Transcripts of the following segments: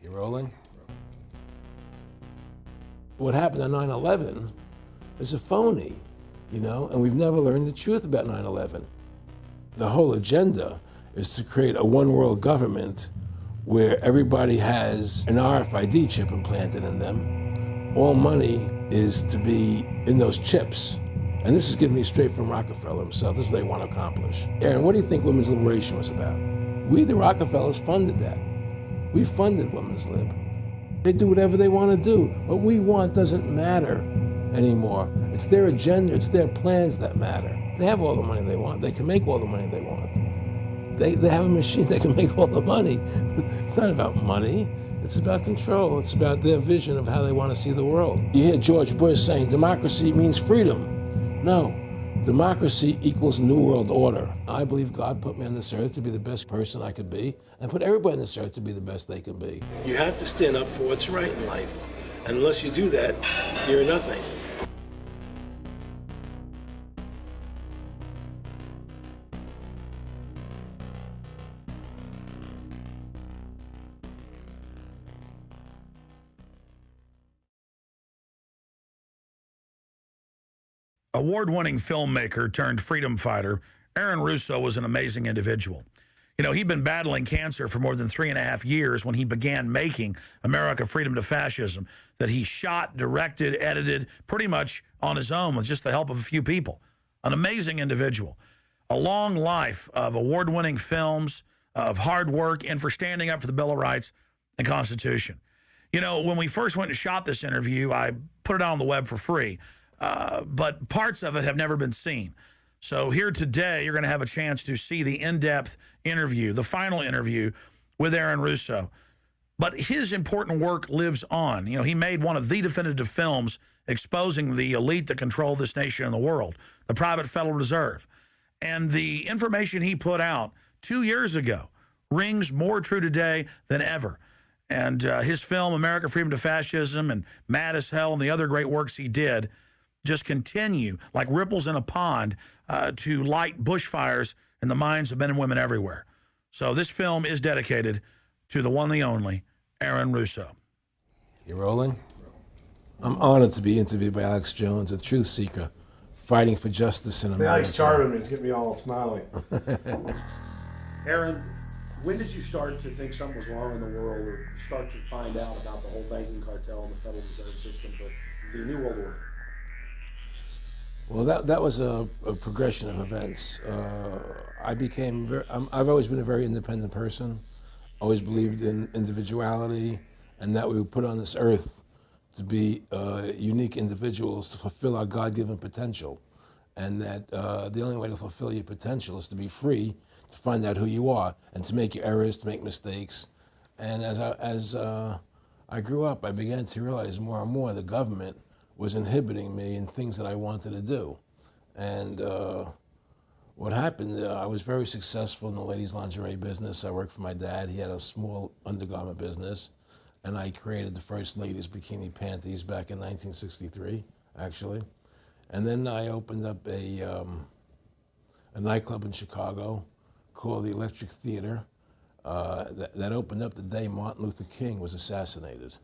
You rolling? What happened on 9/11 is a phony, and we've never learned the truth about 9/11. The whole agenda is to create a one world government where everybody has an RFID chip implanted in them. All money is to be in those chips. And this is given me straight from Rockefeller himself. This is what they want to accomplish. Aaron, what do you think women's liberation was about? We, the Rockefellers, funded that. We funded women's lib. They do whatever they want to do. What we want doesn't matter anymore. It's their agenda, it's their plans that matter. They have all the money they want. They can make all the money they want. They have a machine that can make all the money. It's not about money. It's about control. It's about their vision of how they want to see the world. You hear George Bush saying democracy means freedom. No, democracy equals New World Order. I believe God put me on this earth to be the best person I could be, and put everybody on this earth to be the best they can be. You have to stand up for what's right in life. And unless you do that, you're nothing. Award-winning filmmaker turned freedom fighter, Aaron Russo was an amazing individual. He'd been battling cancer for more than 3.5 years when he began making America Freedom to Fascism, that he shot, directed, edited, pretty much on his own with just the help of a few people. An amazing individual. A long life of award-winning films, of hard work, and for standing up for the Bill of Rights and Constitution. When we first went and shot this interview, I put it out on the web for free. But parts of it have never been seen. So here today, you're going to have a chance to see the in-depth interview, the final interview with Aaron Russo. But his important work lives on. He made one of the definitive films exposing the elite that control this nation and the world, the private Federal Reserve. And the information he put out 2 years ago rings more true today than ever. And his film, America Freedom to Fascism, and Mad as Hell, and the other great works he did just continue like ripples in a pond to light bushfires in the minds of men and women everywhere. So this film is dedicated to the one, the only, Aaron Russo. You rolling? I'm honored to be interviewed by Alex Jones, a truth seeker, fighting for justice in America. Alex charming me. It's getting me all smiley. Aaron, when did you start to think something was wrong in the world, or start to find out about the whole banking cartel and the Federal Reserve System, but the New World Order? Well, that was a progression of events. I've always been a very independent person, always believed in individuality, and that we were put on this earth to be unique individuals to fulfill our God-given potential, and that the only way to fulfill your potential is to be free, to find out who you are, and to make your errors, to make mistakes. And as I grew up, I began to realize more and more the government was inhibiting me in things that I wanted to do. And what happened, I was very successful in the ladies' lingerie business. I worked for my dad. He had a small undergarment business, and I created the first ladies' bikini panties back in 1963, actually. And then I opened up a nightclub in Chicago called the Electric Theater that opened up the day Martin Luther King was assassinated.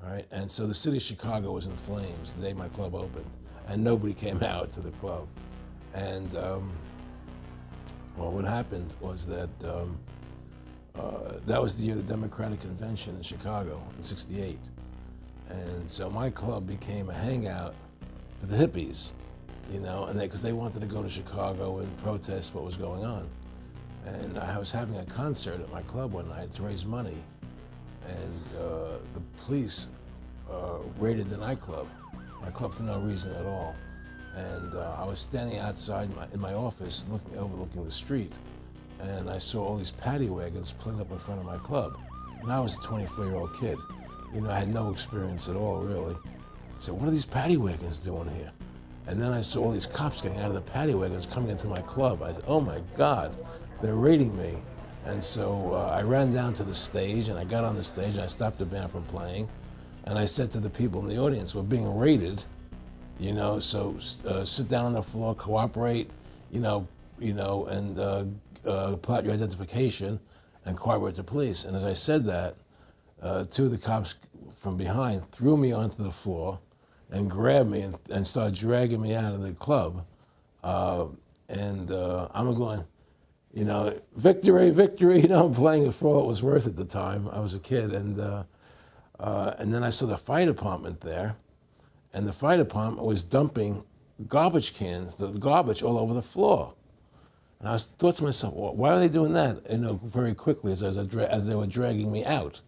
All right, and so the city of Chicago was in flames the day my club opened, and nobody came out to the club. And well, what happened was that that was the year of the Democratic Convention in Chicago in '68. And so my club became a hangout for the hippies, and because they wanted to go to Chicago and protest what was going on. And I was having a concert at my club one night to raise money. And the police raided the nightclub, my club, for no reason at all. And I was standing outside in my office overlooking the street, and I saw all these paddy wagons pulling up in front of my club. And I was a 24-year-old kid. I had no experience at all, really. So what are these paddy wagons doing here? And then I saw all these cops getting out of the paddy wagons coming into my club. I said, oh my God, they're raiding me. And so I ran down to the stage, and I got on the stage, and I stopped the band from playing. And I said to the people in the audience, we're being raided, so sit down on the floor, cooperate, and plot your identification and cooperate with the police. And as I said that, two of the cops from behind threw me onto the floor and grabbed me and started dragging me out of the club. I'm going, you know, victory, victory. You know, I'm playing it for all it was worth at the time. I was a kid, and then I saw the fire department there, and the fire department was dumping garbage cans, the garbage all over the floor. And I thought to myself, well, why are they doing that? You know, very quickly as they were dragging me out,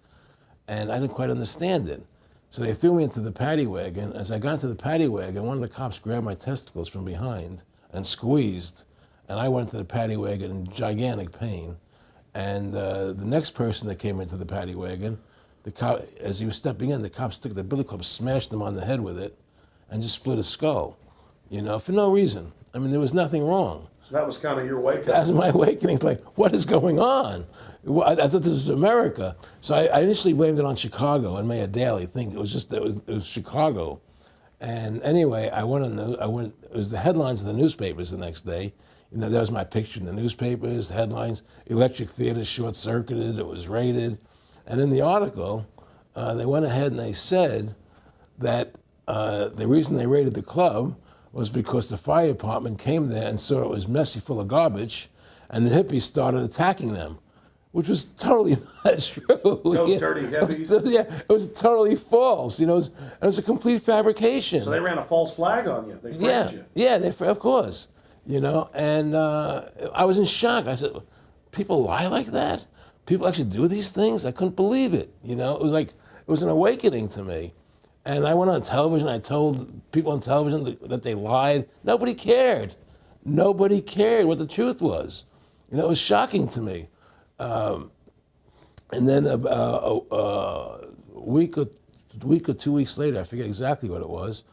and I didn't quite understand it. So they threw me into the paddy wagon. As I got into the paddy wagon, one of the cops grabbed my testicles from behind and squeezed, and I went into the paddy wagon in gigantic pain. And the next person that came into the paddy wagon, the cop, as he was stepping in, the cops took the billy club, smashed him on the head with it, and just split his skull, you know, for no reason. I mean, there was nothing wrong. So that was kind of your wake-up. That was my awakening. It's like, what is going on? I thought this was America. So I initially blamed it on Chicago and Mayor Daley, thinking it was Chicago. And anyway, it was the headlines of the newspapers the next day. You know, there was my picture in the newspapers, headlines, electric theater short-circuited, it was raided. And in the article, they went ahead and they said that the reason they raided the club was because the fire department came there and saw it was messy, full of garbage, and the hippies started attacking them, which was totally not true. Those dirty hippies? It was totally false. You know, it was a complete fabrication. So they ran a false flag on you. They framed you. Yeah, of course. You know, and I was in shock. I said, people lie like that? People actually do these things? I couldn't believe it. You know, it was an awakening to me. And I went on television, I told people on television that they lied. Nobody cared. Nobody cared what the truth was. You know, it was shocking to me. And then a week or 2 weeks later, I forget exactly what it was,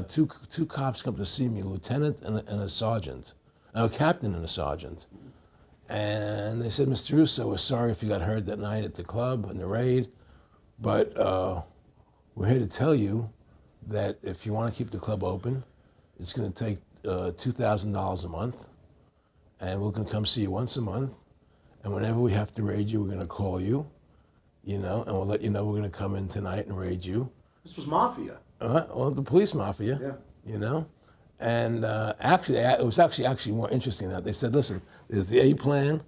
two cops come to see me, a lieutenant and a sergeant, a captain and a sergeant. And they said, Mr. Russo, we're sorry if you got hurt that night at the club in the raid, but we're here to tell you that if you want to keep the club open, it's going to take $2,000 a month, and we're going to come see you once a month, and whenever we have to raid you, we're going to call you, you know, and we'll let you know we're going to come in tonight and raid you. This was mafia. Well, the police mafia, Yeah. you know. And actually, it was actually more interesting than that. They said, listen, there's the A plan,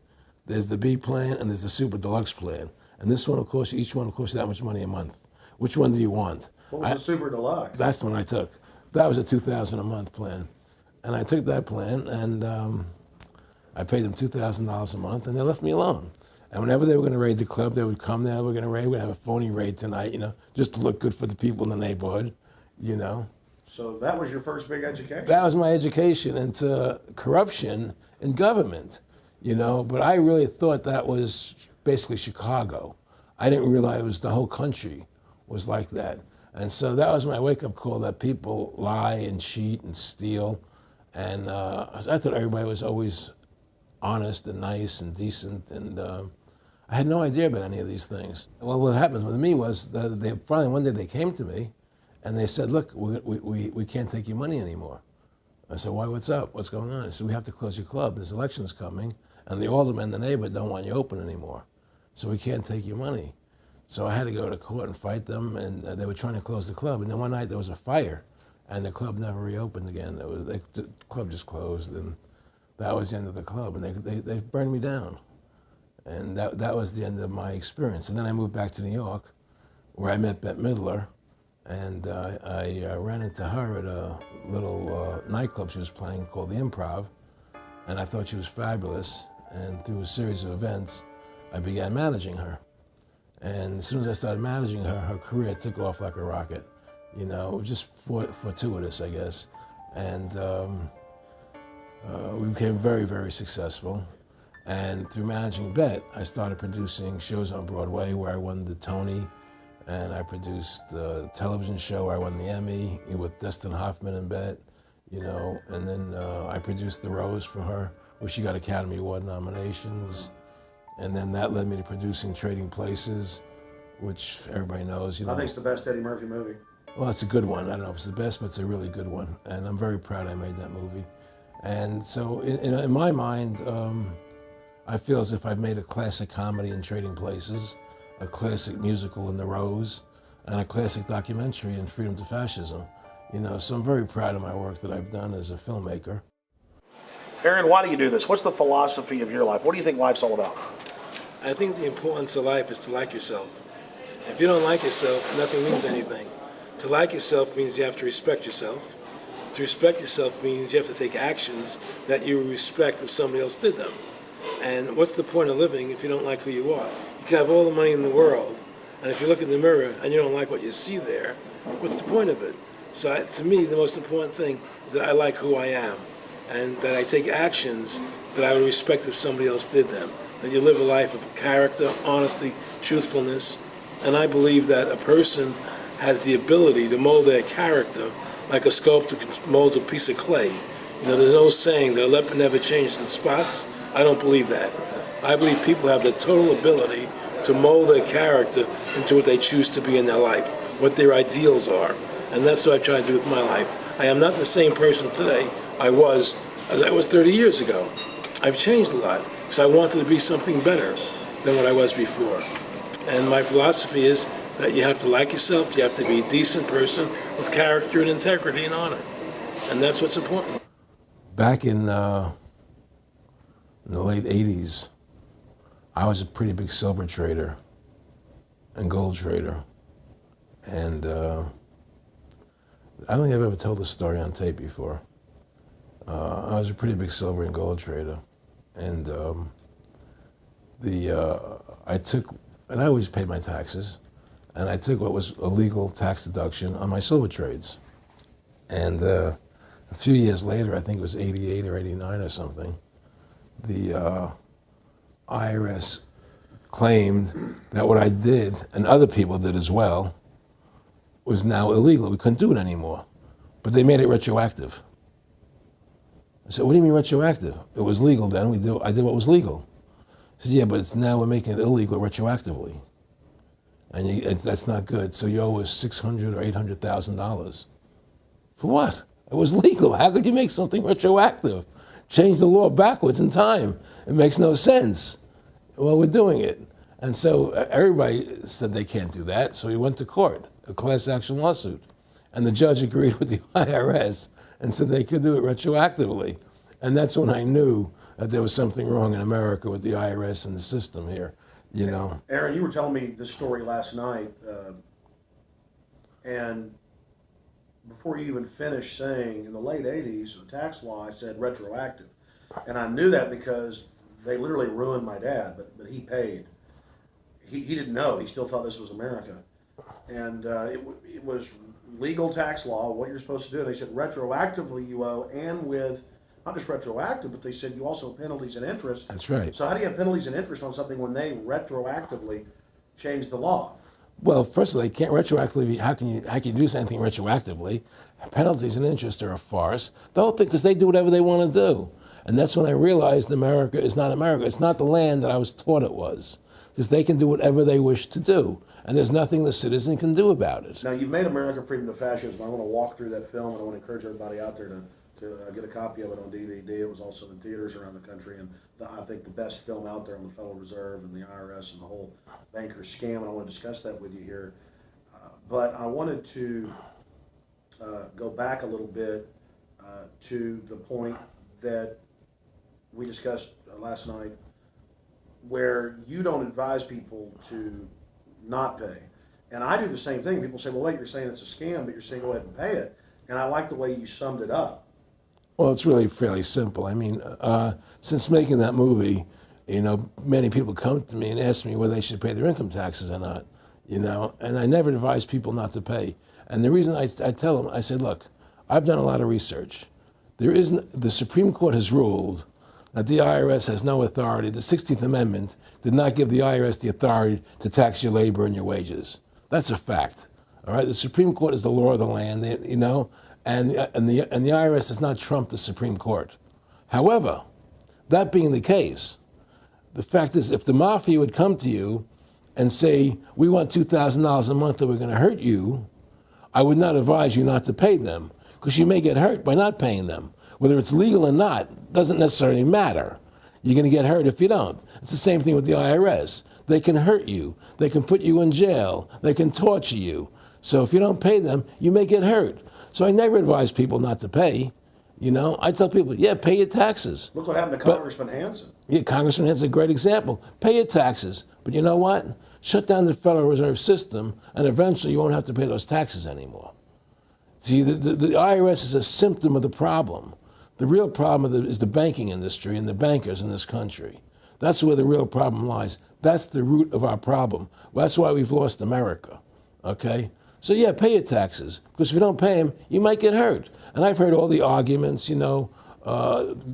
there's the B plan, and there's the super deluxe plan. And this one will cost you, each one will cost you that much money a month. Which one do you want? What was the super deluxe? That's the one I took. That was a $2,000 a month plan. And I took that plan, and I paid them $2,000 a month, and they left me alone. And whenever they were going to raid the club, they would come there, we're going to have a phony raid tonight, you know, just to look good for the people in the neighborhood, you know. So that was your first big education? That was my education into corruption in government, you know, but I really thought that was basically Chicago. I didn't realize it was the whole country was like that. And so that was my wake-up call, that people lie and cheat and steal. And I thought everybody was always honest and nice and decent, and I had no idea about any of these things. Well, what happened with me was that they finally one day they came to me and they said, look, we can't take your money anymore. I said, why, what's up? What's going on? I said, we have to close your club. There's elections coming, and the aldermen in the neighborhood don't want you open anymore. So we can't take your money. So I had to go to court and fight them, and they were trying to close the club. And then one night there was a fire, and the club never reopened again. The club just closed, and that was the end of the club. And they burned me down. And that was the end of my experience. And then I moved back to New York, where I met Bette Midler, and I ran into her at a little nightclub she was playing called The Improv, and I thought she was fabulous. And through a series of events, I began managing her. And as soon as I started managing her, her career took off like a rocket. You know, it was just fortuitous, I guess. And we became very, very successful. And through managing Bette, I started producing shows on Broadway where I won the Tony, and I produced a television show where I won the Emmy with Dustin Hoffman and Bette, you know, and then I produced The Rose for her, where she got Academy Award nominations. And then that led me to producing Trading Places, which everybody knows, you know. I think it's the best Eddie Murphy movie. Well, it's a good one. I don't know if it's the best, but it's a really good one. And I'm very proud I made that movie. And so in my mind, I feel as if I've made a classic comedy in Trading Places. a classic musical in The Rose, and a classic documentary in Freedom to Fascism. So I'm very proud of my work that I've done as a filmmaker. Aaron, why do you do this? What's the philosophy of your life? What do you think life's all about? I think the importance of life is to like yourself. If you don't like yourself, nothing means anything. To like yourself means you have to respect yourself. To respect yourself means you have to take actions that you respect if somebody else did them. And what's the point of living if you don't like who you are? You can have all the money in the world, and if you look in the mirror and you don't like what you see there, what's the point of it? So to me, the most important thing is that I like who I am, and that I take actions that I would respect if somebody else did them. That you live a life of character, honesty, truthfulness, and I believe that a person has the ability to mold their character like a sculptor can mold a piece of clay. There's no saying that a leopard never changes its spots. I don't believe that. I believe people have the total ability to mold their character into what they choose to be in their life, what their ideals are. And that's what I try to do with my life. I am not the same person today as I was 30 years ago. I've changed a lot because I wanted to be something better than what I was before. And my philosophy is that you have to like yourself, you have to be a decent person with character and integrity and honor. And that's what's important. Back in the late 80s, I was a pretty big silver trader and gold trader. And I don't think I've ever told this story on tape before. I was a pretty big silver and gold trader. And I always paid my taxes, and I took what was a legal tax deduction on my silver trades. And a few years later, I think it was 88 or 89 or something, the IRS claimed that what I did, and other people did as well, was now illegal. We couldn't do it anymore. But they made it retroactive. I said, what do you mean retroactive? It was legal then. I did what was legal. I said, yeah, but now we're making it illegal retroactively. And that's not good. So you owe us $600,000 or $800,000. For what? It was legal. How could you make something retroactive? Change the law backwards in time. It makes no sense. Well, we're doing it. And so everybody said they can't do that. So we went to court, a class action lawsuit. And the judge agreed with the IRS and said they could do it retroactively. And that's when I knew that there was something wrong in America with the IRS and the system here, Aaron, you were telling me this story last night, and before you even finished saying, in the late 80s, the tax law, I said retroactive. And I knew that because they literally ruined my dad, but he paid. He didn't know. He still thought this was America. And it was legal tax law, what you're supposed to do. They said retroactively you owe, and with not just retroactive, but they said you also have penalties and interest. That's right. So how do you have penalties and interest on something when they retroactively change the law? Well, first of all, they can't retroactively. How can you do anything retroactively? Penalties and interest are a farce. The whole thing, because they do whatever they want to do. And that's when I realized America is not America. It's not the land that I was taught it was. Because they can do whatever they wish to do. And there's nothing the citizen can do about it. Now, you've made America Freedom to Fascism. I want to walk through that film, and I want to encourage everybody out there to get a copy of it on DVD. It was also in theaters around the country, and I think the best film out there on the Federal Reserve and the IRS and the whole banker scam, and I want to discuss that with you here. But I wanted to go back a little bit to the point that we discussed last night, where you don't advise people to not pay. And I do the same thing. People say, well, wait, you're saying it's a scam, but you're saying go ahead and pay it. And I like the way you summed it up. Well, it's really fairly simple. I mean, since making that movie, many people come to me and ask me whether they should pay their income taxes or not, and I never advise people not to pay. And the reason I tell them, I say, look, I've done a lot of research. The Supreme Court has ruled that the IRS has no authority. The 16th Amendment did not give the IRS the authority to tax your labor and your wages. That's a fact. All right, the Supreme Court is the law of the land, and the IRS does not trump the Supreme Court. However, that being the case, the fact is, if the mafia would come to you and say, we want $2,000 a month or we're going to hurt you, I would not advise you not to pay them, because you may get hurt by not paying them. Whether it's legal or not doesn't necessarily matter. You're going to get hurt if you don't. It's the same thing with the IRS. they can hurt you. They can put you in jail. They can torture you. So if you don't pay them, you may get hurt. So I never advise people not to pay. You know, I tell people, yeah, pay your taxes. Look what happened to Congressman Hansen. Yeah, Congressman Hansen's a great example. Pay your taxes. But you know what? Shut down the Federal Reserve System, and eventually you won't have to pay those taxes anymore. See, the IRS is a symptom of the problem. The real problem is the banking industry and the bankers in this country. That's where the real problem lies. That's the root of our problem. Well, that's why we've lost America, okay? So yeah, pay your taxes, because if you don't pay them, you might get hurt. And I've heard all the arguments, you know,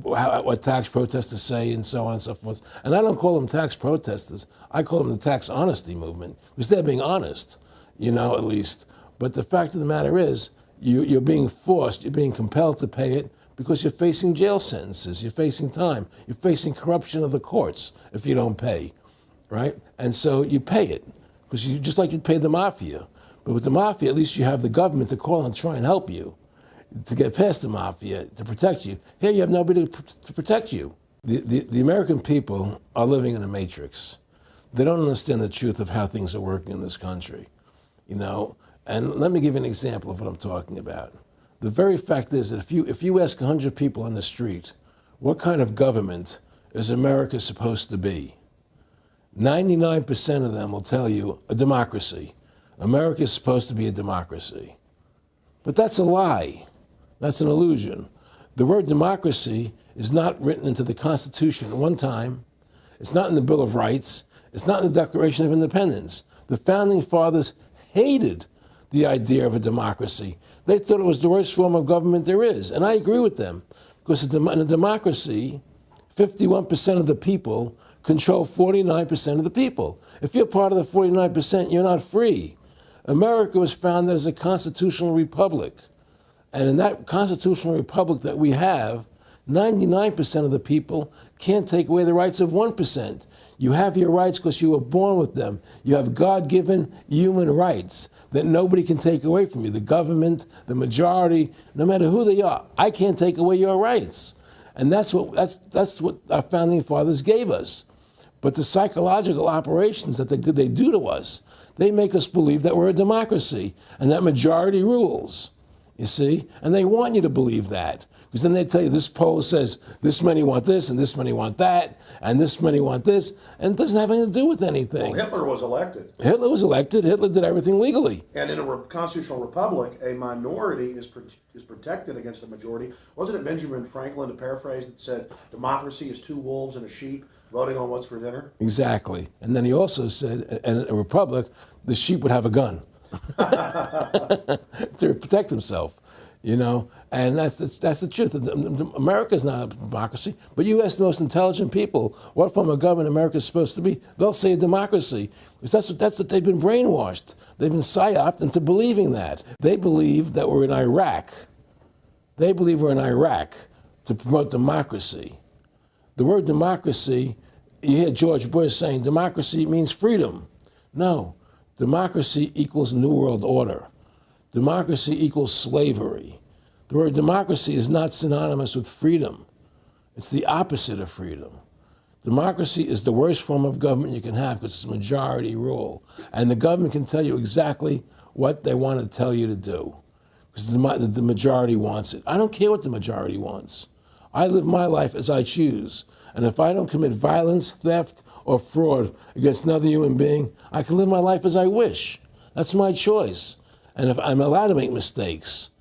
what tax protesters say and so on and so forth. And I don't call them tax protesters. I call them the tax honesty movement, because they're being honest, you know, at least. But the fact of the matter is, you're being forced, you're being compelled to pay it because you're facing jail sentences, you're facing time, you're facing corruption of the courts if you don't pay, right? And so you pay it, because you just like you'd pay the mafia. But with the mafia, at least you have the government to call and try and help you to get past the mafia, to protect you. Here you have nobody to protect you. The American people are living in a matrix. They don't understand the truth of how things are working in this country, you know? And let me give you an example of what I'm talking about. The very fact is that if you ask 100 people on the street, what kind of government is America supposed to be? 99% of them will tell you a democracy. America is supposed to be a democracy. But that's a lie. That's an illusion. The word democracy is not written into the Constitution at one time. It's not in the Bill of Rights. It's not in the Declaration of Independence. The Founding Fathers hated the idea of a democracy. They thought it was the worst form of government there is. And I agree with them, because in a democracy, 51% of the people control 49% of the people. If you're part of the 49%, you're not free. America was founded as a constitutional republic. And in that constitutional republic that we have, 99% of the people can't take away the rights of 1%. You have your rights because you were born with them. You have God-given human rights that nobody can take away from you. The government, the majority, no matter who they are, I can't take away your rights. And that's what our founding fathers gave us. But the psychological operations that they do to us, they make us believe that we're a democracy and that majority rules, you see? And they want you to believe that, because then they tell you this poll says this many want this and this many want that and this many want this, and it doesn't have anything to do with anything. Well, Hitler was elected. Hitler was elected. Hitler did everything legally. And in a constitutional republic, a minority is protected against a majority. Wasn't it Benjamin Franklin, to paraphrase, that said, democracy is two wolves and a sheep voting on what's for dinner? Exactly. And then he also said, in a republic, the sheep would have a gun to protect himself, you know? And that's the truth. America's not a democracy, but you ask the most intelligent people what form of government America is supposed to be, they'll say a democracy. Because that's what they've been brainwashed. They've been psyoped into believing that. They believe that we're in Iraq. They believe we're in Iraq to promote democracy. The word democracy, you hear George Bush saying democracy means freedom. No, democracy equals New World Order. Democracy equals slavery. The word democracy is not synonymous with freedom. It's the opposite of freedom. Democracy is the worst form of government you can have, because it's majority rule. And the government can tell you exactly what they want to tell you to do, because the majority wants it. I don't care what the majority wants. I live my life as I choose. And if I don't commit violence, theft, or fraud against another human being, I can live my life as I wish. That's my choice. And if I'm allowed to make mistakes,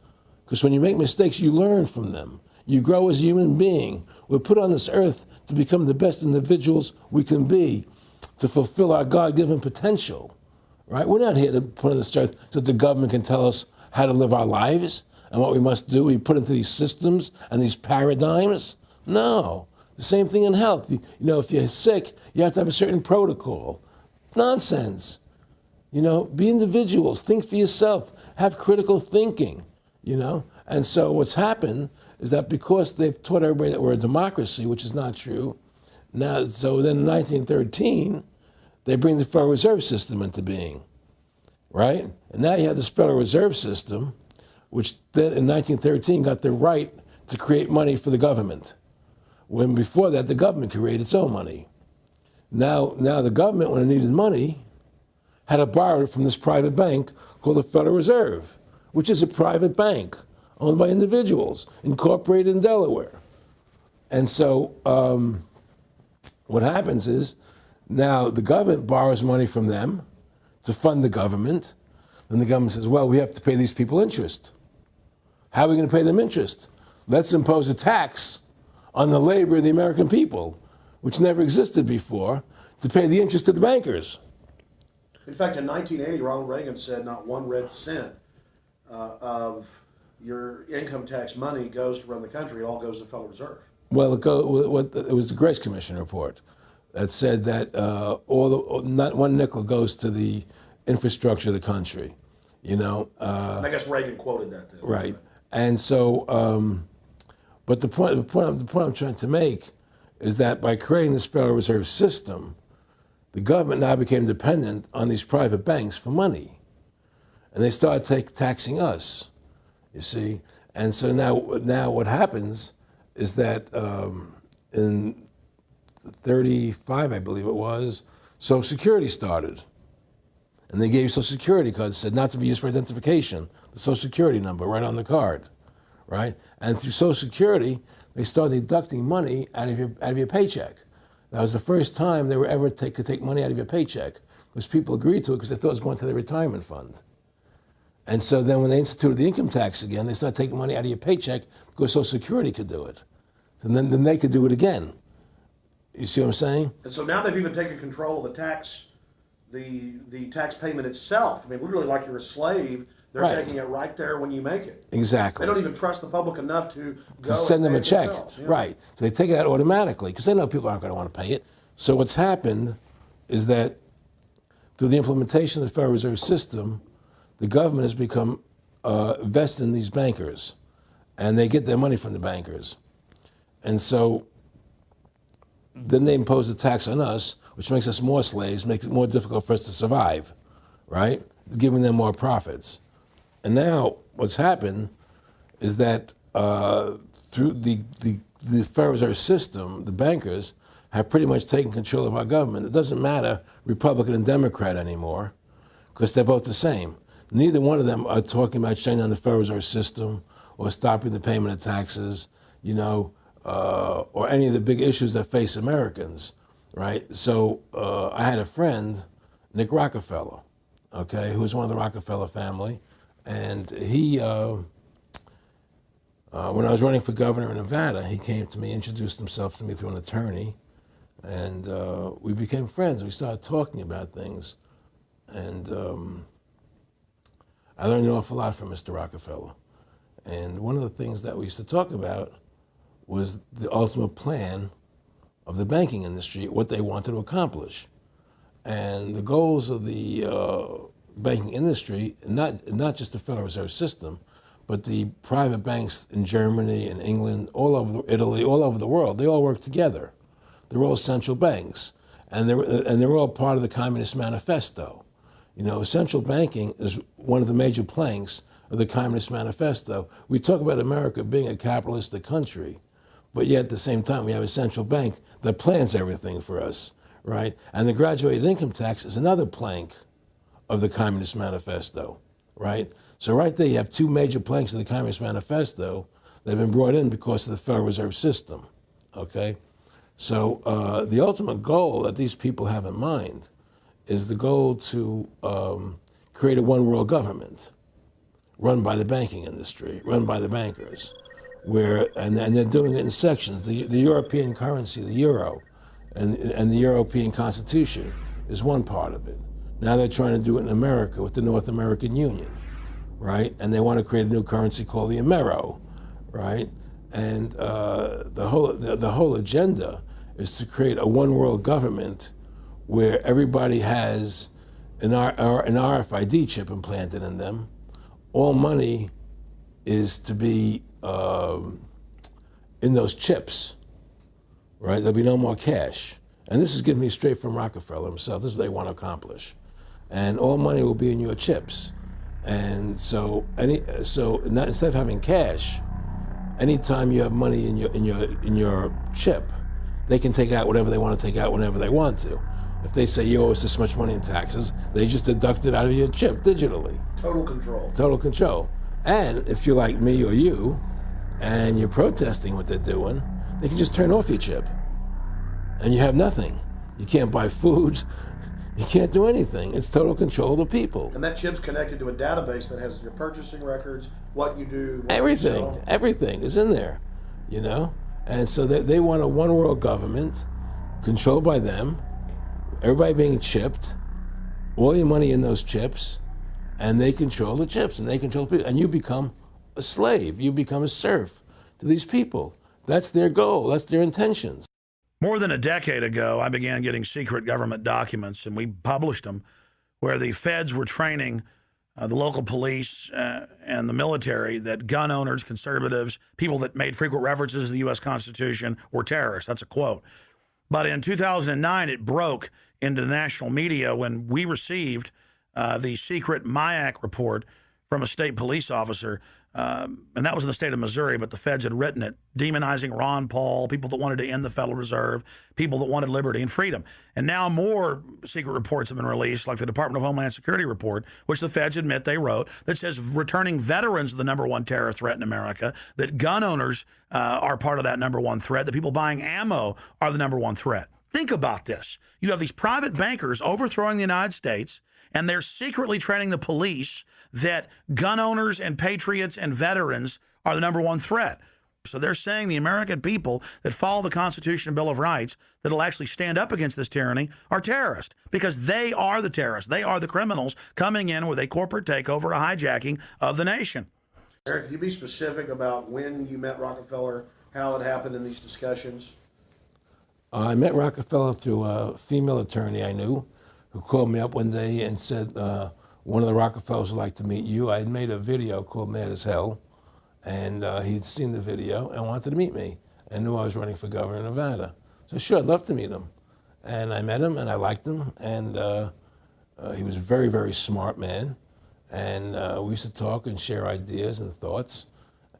because when you make mistakes, you learn from them. You grow as a human being. We're put on this earth to become the best individuals we can be, to fulfill our God-given potential, right? We're not here to put on this earth so that the government can tell us how to live our lives and what we must do. We put into these systems and these paradigms. No. The same thing in health. You know, if you're sick, you have to have a certain protocol. Nonsense. You know, be individuals. Think for yourself. Have critical thinking, you know. And so what's happened is that because they've taught everybody that we're a democracy, which is not true, now, so then in 1913, they bring the Federal Reserve System into being, right? And now you have this Federal Reserve System, which then in 1913 got the right to create money for the government, when before that the government created its own money. Now the government, when it needed money, had to borrow it from this private bank called the Federal Reserve, which is a private bank owned by individuals, incorporated in Delaware. And so what happens is now the government borrows money from them to fund the government. Then the government says, well, we have to pay these people interest. How are we going to pay them interest? Let's impose a tax on the labor of the American people, which never existed before, to pay the interest to the bankers. In fact, in 1980, Ronald Reagan said not one red cent of your income tax money goes to run the country. It all goes to the Federal Reserve. Well, it was the Grace Commission report that said that not one nickel goes to the infrastructure of the country. You know. I guess Reagan quoted that too. Right, and so, but the point I'm trying to make is that by creating this Federal Reserve System, the government now became dependent on these private banks for money. And they started taxing us, you see. And so now what happens is that in 35, I believe it was, Social Security started. And they gave you Social Security cards, said not to be used for identification, the Social Security number right on the card, right? And through Social Security, they started deducting money out of your paycheck. That was the first time they were ever could take money out of your paycheck, because people agreed to it because they thought it was going to their retirement fund. And so then when they instituted the income tax again, they started taking money out of your paycheck because Social Security could do it. And then they could do it again. You see what I'm saying? And so now they've even taken control of the tax payment itself. I mean, literally like you're a slave. They're Right. taking it right there when you make it. Exactly. They don't even trust the public enough to go Send them and a pay it check. themselves, yeah. Right. So they take it out automatically because they know people aren't going to want to pay it. So what's happened is that through the implementation of the Federal Reserve System, the government has become vested in these bankers, and they get their money from the bankers. And so then they impose a tax on us, which makes us more slaves, makes it more difficult for us to survive, right? Giving them more profits. And now what's happened is that through the Federal Reserve System, the bankers have pretty much taken control of our government. It doesn't matter Republican and Democrat anymore, because they're both the same. Neither one of them are talking about shutting down the Federal Reserve System or stopping the payment of taxes, you know, or any of the big issues that face Americans, right? So I had a friend, Nick Rockefeller, okay, who was one of the Rockefeller family. And he, when I was running for governor in Nevada, he came to me, introduced himself to me through an attorney, and we became friends. We started talking about things, and I learned an awful lot from Mr. Rockefeller. And one of the things that we used to talk about was the ultimate plan of the banking industry, what they wanted to accomplish. And the goals of the banking industry, not just the Federal Reserve System, but the private banks in Germany and England, all over Italy, all over the world, they all work together. They're all central banks, and they're all part of the Communist Manifesto. You know, central banking is one of the major planks of the Communist Manifesto. We talk about America being a capitalistic country, but yet at the same time we have a central bank that plans everything for us, right? And the graduated income tax is another plank of the Communist Manifesto, right? So right there you have two major planks of the Communist Manifesto that have been brought in because of the Federal Reserve System, okay? So the ultimate goal that these people have in mind is the goal to create a one world government run by the banking industry, run by the bankers, and they're doing it in sections. The European currency, the euro, and the European Constitution is one part of it. Now they're trying to do it in America with the North American Union, right? And they want to create a new currency called the Amero, right? And the whole agenda is to create a one world government where everybody has an RFID chip implanted in them. All money is to be in those chips, right? There'll be no more cash. And this is given me straight from Rockefeller himself. This is what they want to accomplish. And all money will be in your chips. And so instead of having cash, anytime you have money in your chip, they can take out whatever they want to take out whenever they want to. If they say you owe us this much money in taxes, they just deduct it out of your chip digitally. Total control. Total control. And if you're like me or you, and you're protesting what they're doing, they can just turn off your chip. And you have nothing. You can't buy food. You can't do anything. It's total control of the people. And that chip's connected to a database that has your purchasing records, what you do, what Everything. you sell. Everything is in there, you know? And so they want a one world government controlled by them, everybody being chipped, all your money in those chips, and they control the chips, and they control people. And you become a slave. You become a serf to these people. That's their goal. That's their intentions. More than a decade ago, I began getting secret government documents, and we published them, where the feds were training the local police and the military that gun owners, conservatives, people that made frequent references to the U.S. Constitution were terrorists. That's a quote. But in 2009, it broke into the national media when we received the secret MIAC report from a state police officer. And that was in the state of Missouri, but the feds had written it, demonizing Ron Paul, people that wanted to end the Federal Reserve, people that wanted liberty and freedom. And now more secret reports have been released, like the Department of Homeland Security report, which the feds admit they wrote, that says returning veterans are the #1 terror threat in America, that gun owners are part of that #1 threat, that people buying ammo are the #1 threat. Think about this. You have these private bankers overthrowing the United States, and they're secretly training the police that gun owners and patriots and veterans are the #1 threat. So they're saying the American people that follow the Constitution and Bill of Rights that'll actually stand up against this tyranny are terrorists, because they are the terrorists. They are the criminals coming in with a corporate takeover, a hijacking of the nation. Eric, can you be specific about when you met Rockefeller, how it happened in these discussions? I met Rockefeller through a female attorney I knew who called me up one day and said, one of the Rockefellers would like to meet you. I had made a video called Mad as Hell, and he'd seen the video and wanted to meet me and knew I was running for governor of Nevada. So sure, I'd love to meet him. And I met him and I liked him, and he was a very, very smart man. And we used to talk and share ideas and thoughts.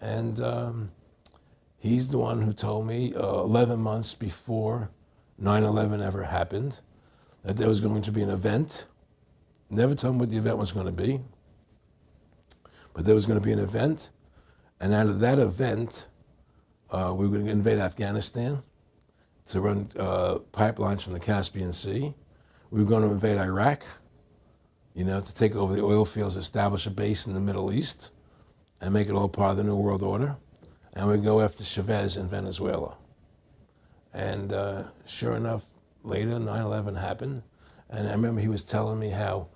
And he's the one who told me 11 months before 9/11 ever happened that there was going to be an event. Never told him what the event was going to be, but there was going to be an event, and out of that event, we were going to invade Afghanistan to run pipelines from the Caspian Sea. We were going to invade Iraq, you know, to take over the oil fields, establish a base in the Middle East, and make it all part of the New World Order. And we'd go after Chavez in Venezuela. And sure enough, later, 9/11 happened, and I remember he was telling me how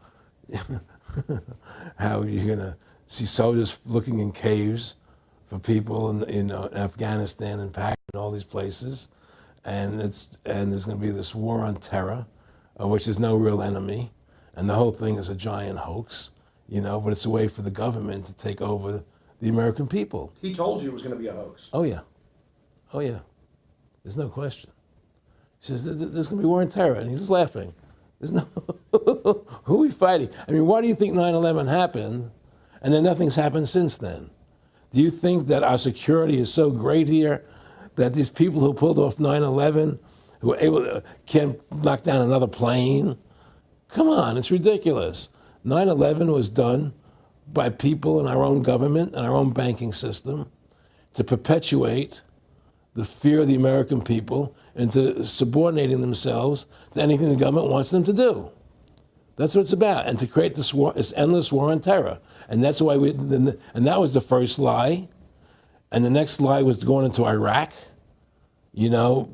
how you're gonna see soldiers looking in caves for people in Afghanistan and Pakistan and all these places, and there's gonna be this war on terror, which is no real enemy, and the whole thing is a giant hoax, you know. But it's a way for the government to take over the American people. He told you it was going to be a hoax. Oh yeah, oh yeah. There's no question. He says there's gonna be war on terror, and he's just laughing. There's no, who are we fighting? I mean, why do you think 9/11 happened and then nothing's happened since then? Do you think that our security is so great here that these people who pulled off 9/11, who were able to, can't knock down another plane? Come on, it's ridiculous. 9/11 was done by people in our own government and our own banking system to perpetuate the fear of the American people into subordinating themselves to anything the government wants them to do. That's what it's about, and to create this war, this endless war on terror. And that's why and that was the first lie. And the next lie was going into Iraq, you know,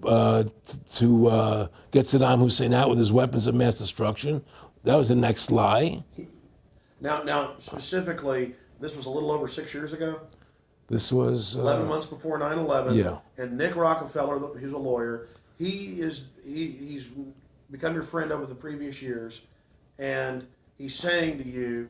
to get Saddam Hussein out with his weapons of mass destruction. That was the next lie. Now, specifically, this was a little over 6 years ago? This was 11 months before 9/11. Yeah. And Nick Rockefeller, who's a lawyer, he's become your friend over the previous years, and he's saying to you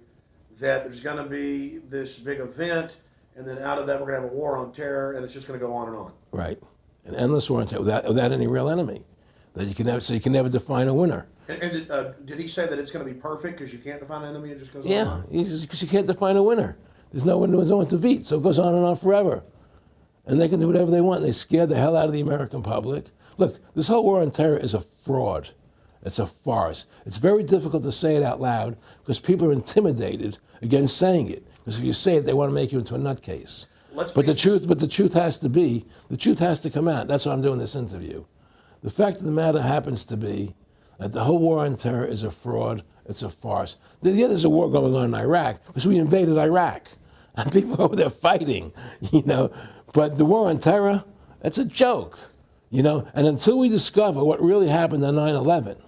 that there's going to be this big event, and then out of that we're going to have a war on terror, and it's just going to go on and on. Right. An endless war on terror without any real enemy. That you can never, so you can never define a winner. And did he say that it's going to be perfect because you can't define an enemy, it just goes on Yeah, and on? because you can't define a winner. There's no one to beat, so it goes on and on forever. and they can do whatever they want. They scare the hell out of the American public. Look, this whole war on terror is a fraud. It's a farce. It's very difficult to say it out loud because people are intimidated against saying it. Because if you say it, they want to make you into a nutcase. But the truth has to come out. That's why I'm doing this interview. The fact of the matter happens to be that the whole war on terror is a fraud. It's a farce. Yeah, there's a war going on in Iraq because we invaded Iraq. And people over there fighting, you know. But the war on terror, it's a joke, you know. And until we discover what really happened on 9/11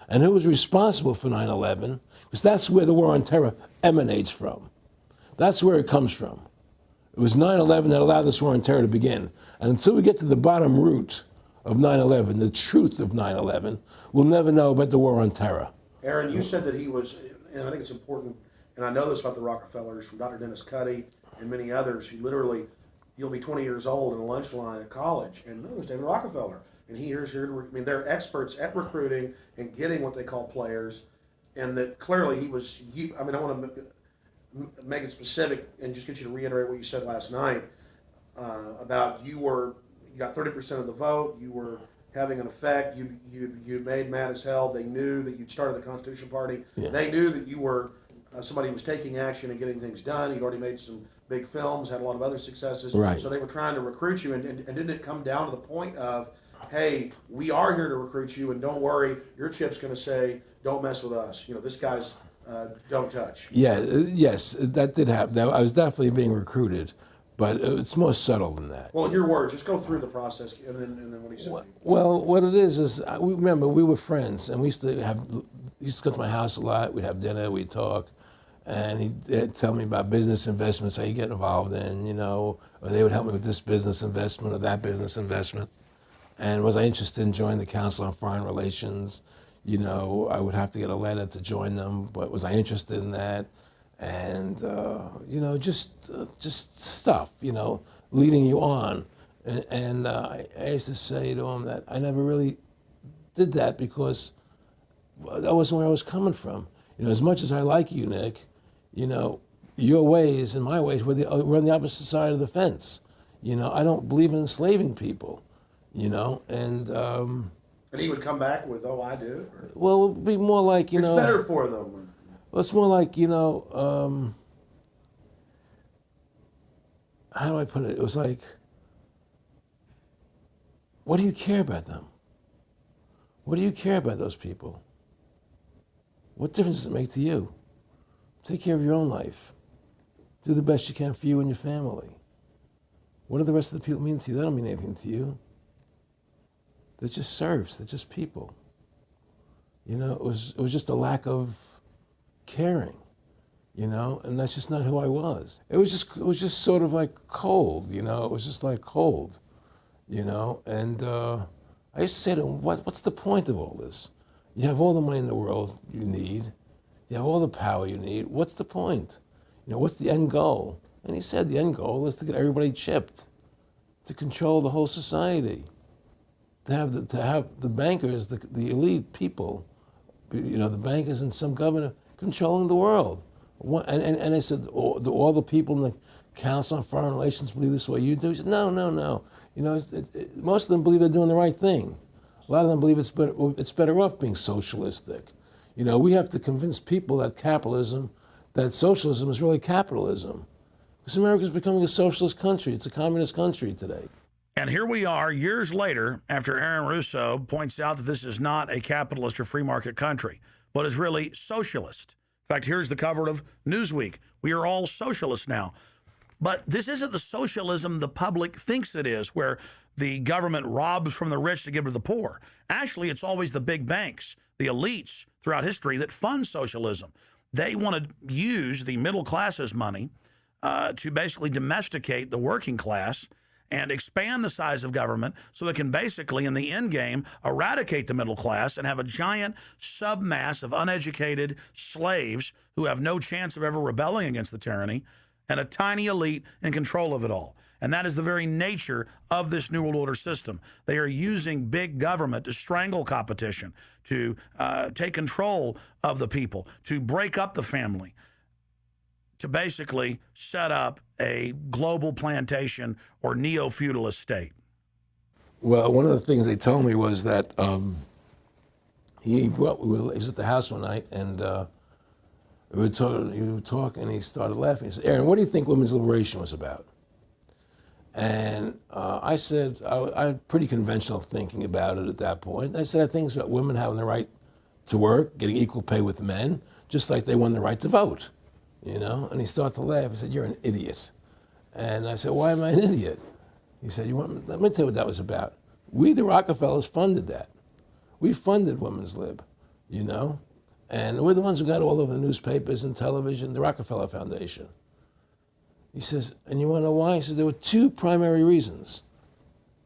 and who was responsible for 9/11, because that's where the war on terror emanates from. That's where it comes from. It was 9/11 that allowed this war on terror to begin. And until we get to the bottom root of 9/11, the truth of 9/11, we'll never know about the war on terror. Aaron, you said that he was, and I think it's important, and I know this about the Rockefellers, from Dr. Dennis Cuddy and many others, who literally, you'll be 20 years old in a lunch line at college, and no, there's David Rockefeller. And here's here, I mean, they're experts at recruiting and getting what they call players, and that clearly he was, I mean, I want to make it specific and just get you to reiterate what you said last night about you got 30% of the vote, you were having an effect, you made mad as hell, they knew that you'd started the Constitution Party, they knew that you were somebody who was taking action and getting things done, you'd already made some big films, had a lot of other successes, right. So they were trying to recruit you, and didn't it come down to the point of, hey, we are here to recruit you, and don't worry, your chip's going to say, don't mess with us, you know, this guy's don't touch. Yeah, yes, that did happen. I was definitely being recruited, but it's more subtle than that. Well, in your words, just go through the process, and then what he said. Well, what it is remember we were friends, and we used to go to my house a lot. We'd have dinner, we'd talk, and he'd tell me about business investments that he'd get involved in, you know, or they would help me with this business investment or that business investment. And was I interested in joining the Council on Foreign Relations? You know, I would have to get a letter to join them, but was I interested in that? And, you know, just stuff, you know, leading you on. And I used to say to him that I never really did that because that wasn't where I was coming from. You know, as much as I like you, Nick, you know, your ways and my ways, we're on the opposite side of the fence. You know, I don't believe in enslaving people, you know, and he would come back with, oh, I do? Or? Well, it would be more like, you know. It's better for them. Well, it's more like, you know, how do I put it? It was like, what do you care about them? What do you care about those people? What difference does it make to you? Take care of your own life. Do the best you can for you and your family. What do the rest of the people mean to you? They don't mean anything to you. They're just serfs. They're just people. You know, it was just a lack of caring, you know, and that's just not who I was. It was just sort of like cold, you know. It was just like cold, you know. And I used to say to him, what's the point of all this? You have all the money in the world you need. You have all the power you need. What's the point? You know, what's the end goal? And he said the end goal is to get everybody chipped, to control the whole society. To have the bankers, the elite people, you know, the bankers and some governor controlling the world. And I said, do all the people in the Council on Foreign Relations believe this way you do? He said, no. You know, most of them believe they're doing the right thing. A lot of them believe it's better off being socialistic. You know, we have to convince people that socialism is really capitalism. Because America's becoming a socialist country. It's a communist country today. And here we are years later after Aaron Russo points out that this is not a capitalist or free market country, but is really socialist. In fact, here's the cover of Newsweek. We are all socialists now. But this isn't the socialism the public thinks it is, where the government robs from the rich to give to the poor. Actually, it's always the big banks, the elites throughout history that fund socialism. They want to use the middle class's money to basically domesticate the working class and expand the size of government so it can basically, in the end game, eradicate the middle class and have a giant submass of uneducated slaves who have no chance of ever rebelling against the tyranny, and a tiny elite in control of it all. And that is the very nature of this New World Order system. They are using big government to strangle competition, to take control of the people, to break up the family, to basically set up a global plantation or neo-feudalist state? Well, one of the things they told me was that he was at the house one night, and we were talking, and he started laughing. He said, "Aaron, what do you think women's liberation was about?" And I said, I had pretty conventional thinking about it at that point. I said, I think it's about women having the right to work, getting equal pay with men, just like they won the right to vote, you know? And he started to laugh. He said, "You're an idiot." And I said, "Why am I an idiot?" He said, let me tell you what that was about. We, the Rockefellers, funded that. We funded women's lib, you know? And we're the ones who got all over the newspapers and television, the Rockefeller Foundation. He says, and you want to know why? He says, there were two primary reasons.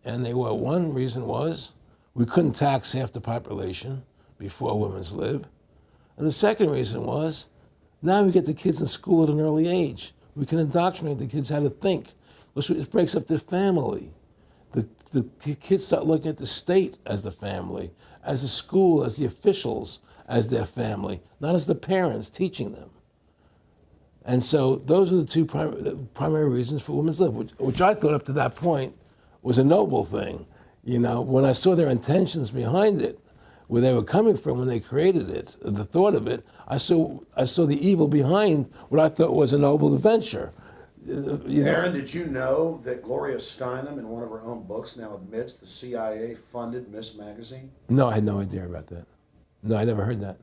And they were, one reason was we couldn't tax half the population before women's lib. And the second reason was, now we get the kids in school at an early age. We can indoctrinate the kids how to think. It breaks up their family. The kids start looking at the state as the family, as the school, as the officials, as their family, not as the parents teaching them. And so those are the two primary reasons for women's lib, which I thought up to that point was a noble thing. You know, when I saw their intentions behind it, where they were coming from when they created it, the thought of it, I saw the evil behind what I thought was a noble venture. Aaron, did you know that Gloria Steinem, in one of her own books, now admits the CIA funded Miss Magazine? No, I had no idea about that. No, I never heard that.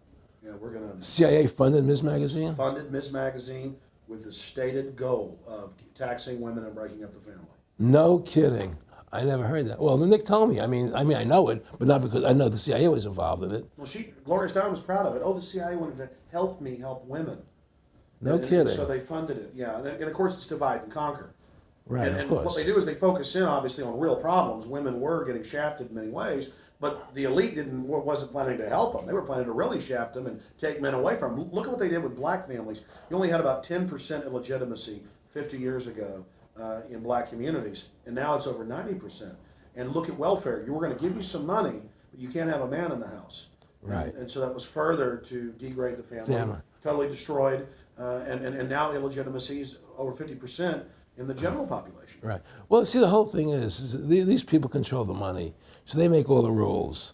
Yeah, we're going to... CIA funded Miss Magazine? Funded Miss Magazine with the stated goal of taxing women and breaking up the family. No kidding. I never heard that. Well, Nick told me. I mean, I know it, but not because I know the CIA was involved in it. Well, Gloria Steinem was proud of it. Oh, the CIA wanted to help women. No kidding. So they funded it, yeah. And of course, it's divide and conquer. Right, and of course. What they do is they focus in, obviously, on real problems. Women were getting shafted in many ways, but the elite wasn't planning to help them. They were planning to really shaft them and take men away from them. Look at what they did with black families. You only had about 10% illegitimacy 50 years ago in black communities, and now it's over 90%. And look at welfare. You were going to give you some money, but you can't have a man in the house. Right. And so that was further to degrade the family. Totally destroyed. And now illegitimacy is over 50% in the general population. Right. Well, see, the whole thing is these people control the money, so they make all the rules.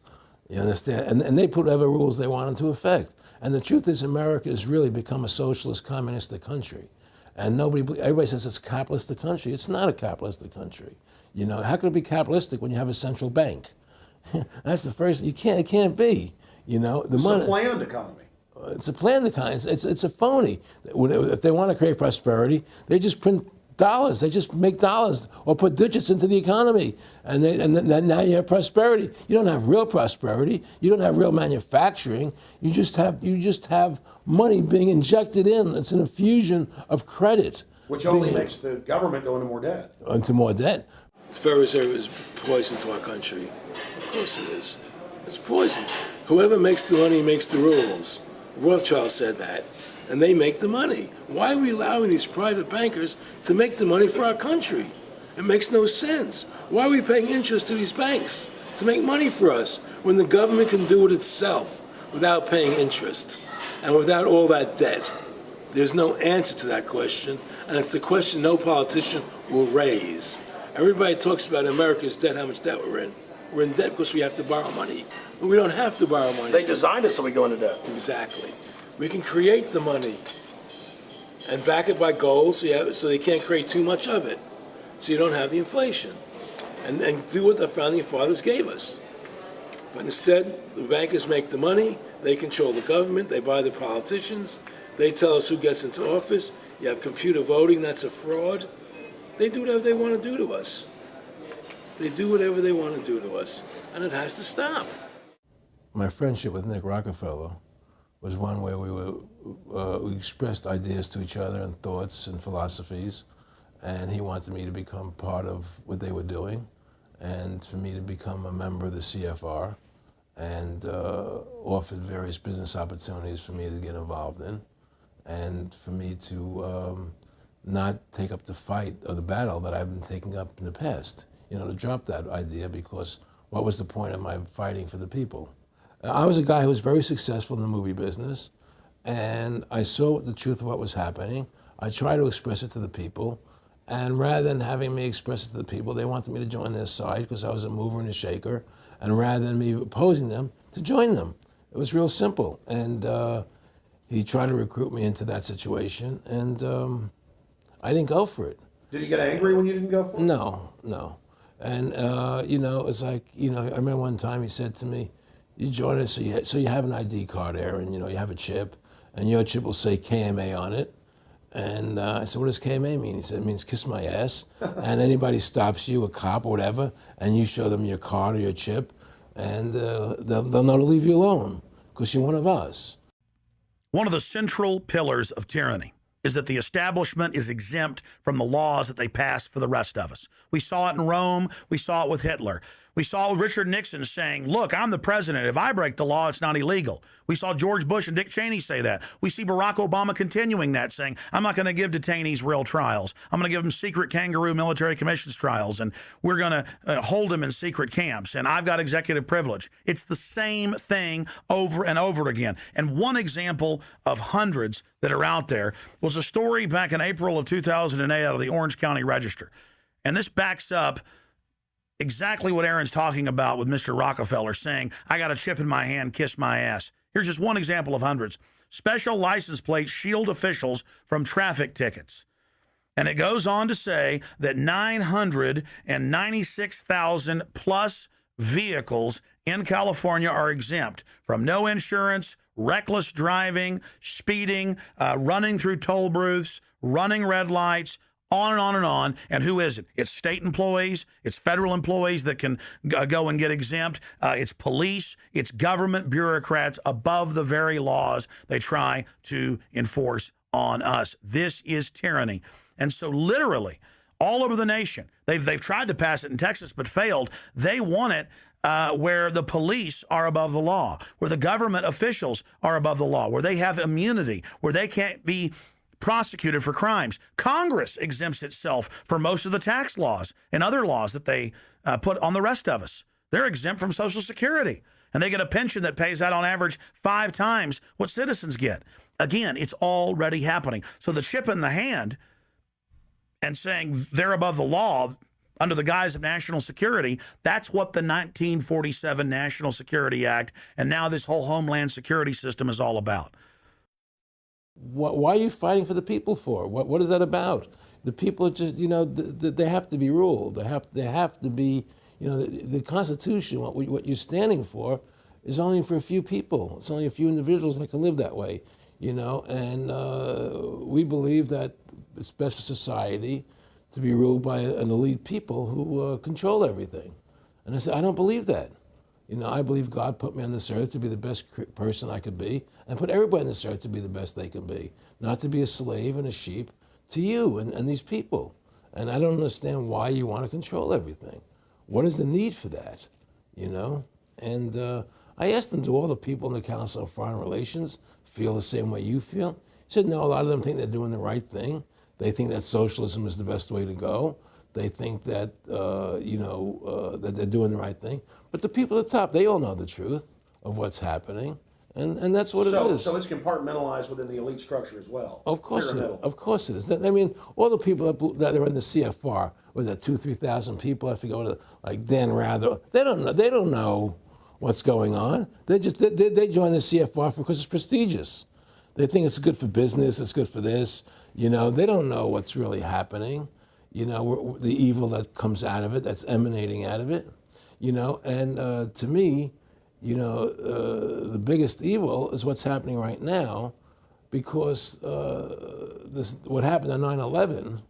You understand? And they put whatever rules they want into effect. And the truth is, America has really become a socialist, communistic country. And everybody says it's a capitalistic country. It's not a capitalistic country. You know, how can it be capitalistic when you have a central bank? That's the first. It can't be. You know, It's a planned economy. It's a planned economy. It's a phony. If they want to create prosperity, they just print dollars. They just make dollars or put digits into the economy, and then now you have prosperity. You don't have real prosperity. You don't have real manufacturing. You just have money being injected in. It's an infusion of credit, which only makes the government go into more debt. Into more debt. The Federal Reserve is poison to our country. Of course it is. It's poison. Whoever makes the money makes the rules. Rothschild said that, and they make the money. Why are we allowing these private bankers to make the money for our country? It makes no sense. Why are we paying interest to these banks to make money for us when the government can do it itself without paying interest and without all that debt? There's no answer to that question, and it's the question no politician will raise. Everybody talks about America's debt, how much debt we're in. We're in debt because we have to borrow money. But we don't have to borrow money. They designed it so we go into debt. Exactly. We can create the money and back it by gold so they can't create too much of it. So you don't have the inflation. And do what the founding fathers gave us. But instead, the bankers make the money, they control the government, they buy the politicians, they tell us who gets into office. You have computer voting, that's a fraud. They do whatever they want to do to us. They do whatever they want to do to us. And it has to stop. My friendship with Nick Rockefeller was one where we expressed ideas to each other and thoughts and philosophies, and he wanted me to become part of what they were doing, and for me to become a member of the CFR, and offered various business opportunities for me to get involved in, and for me to not take up the fight or the battle that I've been taking up in the past, you know, to drop that idea, because what was the point of my fighting for the people? I was a guy who was very successful in the movie business, and I saw the truth of what was happening. I try to express it to the people. And rather than having me express it to the people, they wanted me to join their side because I was a mover and a shaker. And rather than me opposing them, to join them. It was real simple. And he tried to recruit me into that situation. And I didn't go for it. Did he get angry when you didn't go for it? No, no. And, you know, it's like, you know, I remember one time he said to me, you join us, so you have an ID card, Aaron, you know, you have a chip, and your chip will say KMA on it. And I said, what does KMA mean? He said, it means kiss my ass. And anybody stops you, a cop or whatever, and you show them your card or your chip, and they'll know to leave you alone, because you're one of us. One of the central pillars of tyranny is that the establishment is exempt from the laws that they pass for the rest of us. We saw it in Rome. We saw it with Hitler. We saw Richard Nixon saying, look, I'm the president. If I break the law, it's not illegal. We saw George Bush and Dick Cheney say that. We see Barack Obama continuing that, saying, I'm not going to give detainees real trials. I'm going to give them secret kangaroo military commissions trials, and we're going to hold them in secret camps, and I've got executive privilege. It's the same thing over and over again. And one example of hundreds that are out there was a story back in April of 2008 out of the Orange County Register. And this backs up exactly what Aaron's talking about with Mr. Rockefeller saying, I got a chip in my hand, kiss my ass. Here's just one example of hundreds. Special license plates shield officials from traffic tickets. And it goes on to say that 996,000 plus vehicles in California are exempt from no insurance, reckless driving, speeding, running through toll booths, running red lights, on and on and on. And who is it? It's state employees. It's federal employees that can go and get exempt. It's police. It's government bureaucrats above the very laws they try to enforce on us. This is tyranny. And so literally all over the nation, they've tried to pass it in Texas but failed. They want it where the police are above the law, where the government officials are above the law, where they have immunity, where they can't be prosecuted for crimes. Congress exempts itself from most of the tax laws and other laws that they put on the rest of us. They're exempt from Social Security, and they get a pension that pays out on average 5 times what citizens get. Again, it's already happening. So the chip in the hand and saying they're above the law under the guise of national security, that's what the 1947 National Security Act and now this whole Homeland Security system is all about. Why are you fighting for the people for? What is that about? The people just, you know, they have to be ruled. They have to be, you know, the Constitution, what you're standing for is only for a few people. It's only a few individuals that can live that way, you know, and we believe that it's best for society to be ruled by an elite people who control everything. And I said, I don't believe that. You know, I believe God put me on this earth to be the best person I could be, and put everybody on this earth to be the best they can be, not to be a slave and a sheep to you and these people. And I don't understand why you want to control everything. What is the need for that, you know? And I asked them, do all the people in the Council on Foreign Relations feel the same way you feel? He said, no, a lot of them think they're doing the right thing. They think that socialism is the best way to go. They think that, that they're doing the right thing. But the people at the top, they all know the truth of what's happening. And that's what it is. So it's compartmentalized within the elite structure as well. Of course it is. Of course it is. I mean, all the people that are in the CFR, was that 2,000-3,000 people? I forget what, like Dan Rather. They don't know what's going on. They join the CFR because it's prestigious. They think it's good for business. It's good for this. You know, they don't know what's really happening. You know, the evil that comes out of it, that's emanating out of it. You know, and to me, you know, the biggest evil is what's happening right now, because what happened on 9/11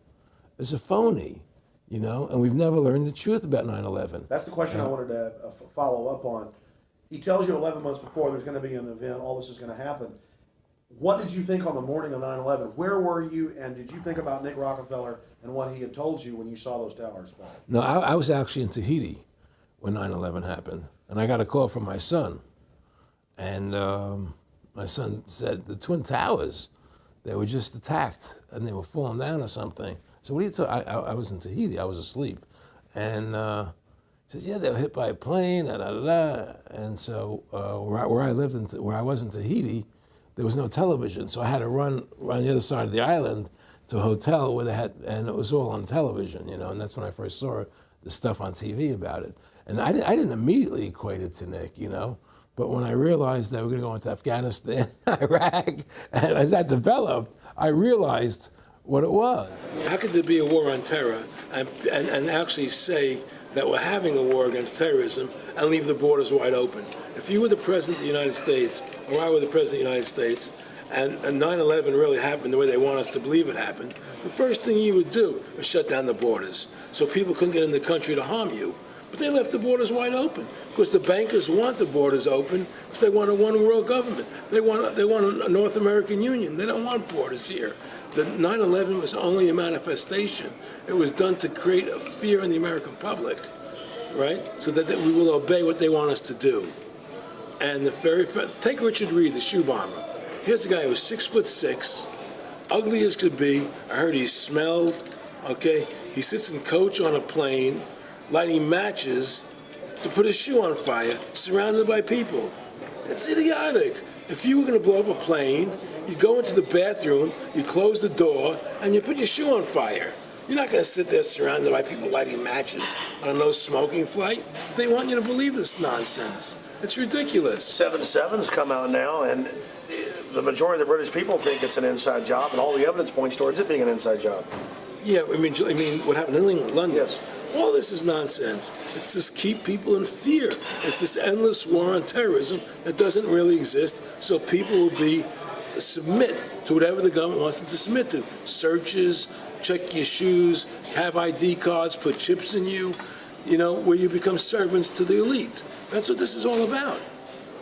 is a phony, you know, and we've never learned the truth about 9/11. That's the question I wanted to follow up on. He tells you 11 months before there's going to be an event, all this is going to happen. What did you think on the morning of 9/11? Where were you, and did you think about Nick Rockefeller and what he had told you when you saw those towers fall? No, I was actually in Tahiti when 9/11 happened, and I got a call from my son, and my son said the Twin Towers, they were just attacked and they were falling down or something. So what are you talking? I was in Tahiti, I was asleep, and he said, yeah, they were hit by a plane, da da da. And so where I lived, where I was in Tahiti, there was no television, so I had to run the other side of the island to a hotel where they had, and it was all on television, you know, and that's when I first saw the stuff on TV about it. And I didn't immediately equate it to Nick, you know, but when I realized that we're going to go into Afghanistan, Iraq, and as that developed, I realized what it was. How could there be a war on terror and actually say that we're having a war against terrorism and leave the borders wide open? If you were the President of the United States, or I were the President of the United States, and 9/11 really happened the way they want us to believe it happened, the first thing you would do is shut down the borders so people couldn't get in the country to harm you. But they left the borders wide open because the bankers want the borders open because they want a one-world government. They want a North American Union. They don't want borders here. The 9/11 was only a manifestation. It was done to create a fear in the American public, right? So that we will obey what they want us to do. And take Richard Reed, the shoe bomber. Here's a guy who was 6'6", ugly as could be. I heard he smelled. Okay, he sits in coach on a plane, lighting matches to put his shoe on fire, surrounded by people. It's idiotic. If you were going to blow up a plane, you go into the bathroom, you close the door, and you put your shoe on fire. You're not going to sit there surrounded by people lighting matches on a no-smoking flight. They want you to believe this nonsense. It's ridiculous. 7/7's come out now, and the majority of the British people think it's an inside job, and all the evidence points towards it being an inside job. Yeah, I mean, what happened in England, London? Yes. All this is nonsense. It's just keep people in fear. It's this endless war on terrorism that doesn't really exist, so people will submit to whatever the government wants them to submit to. Searches, check your shoes, have ID cards, put chips in you, you know, where you become servants to the elite. That's what this is all about,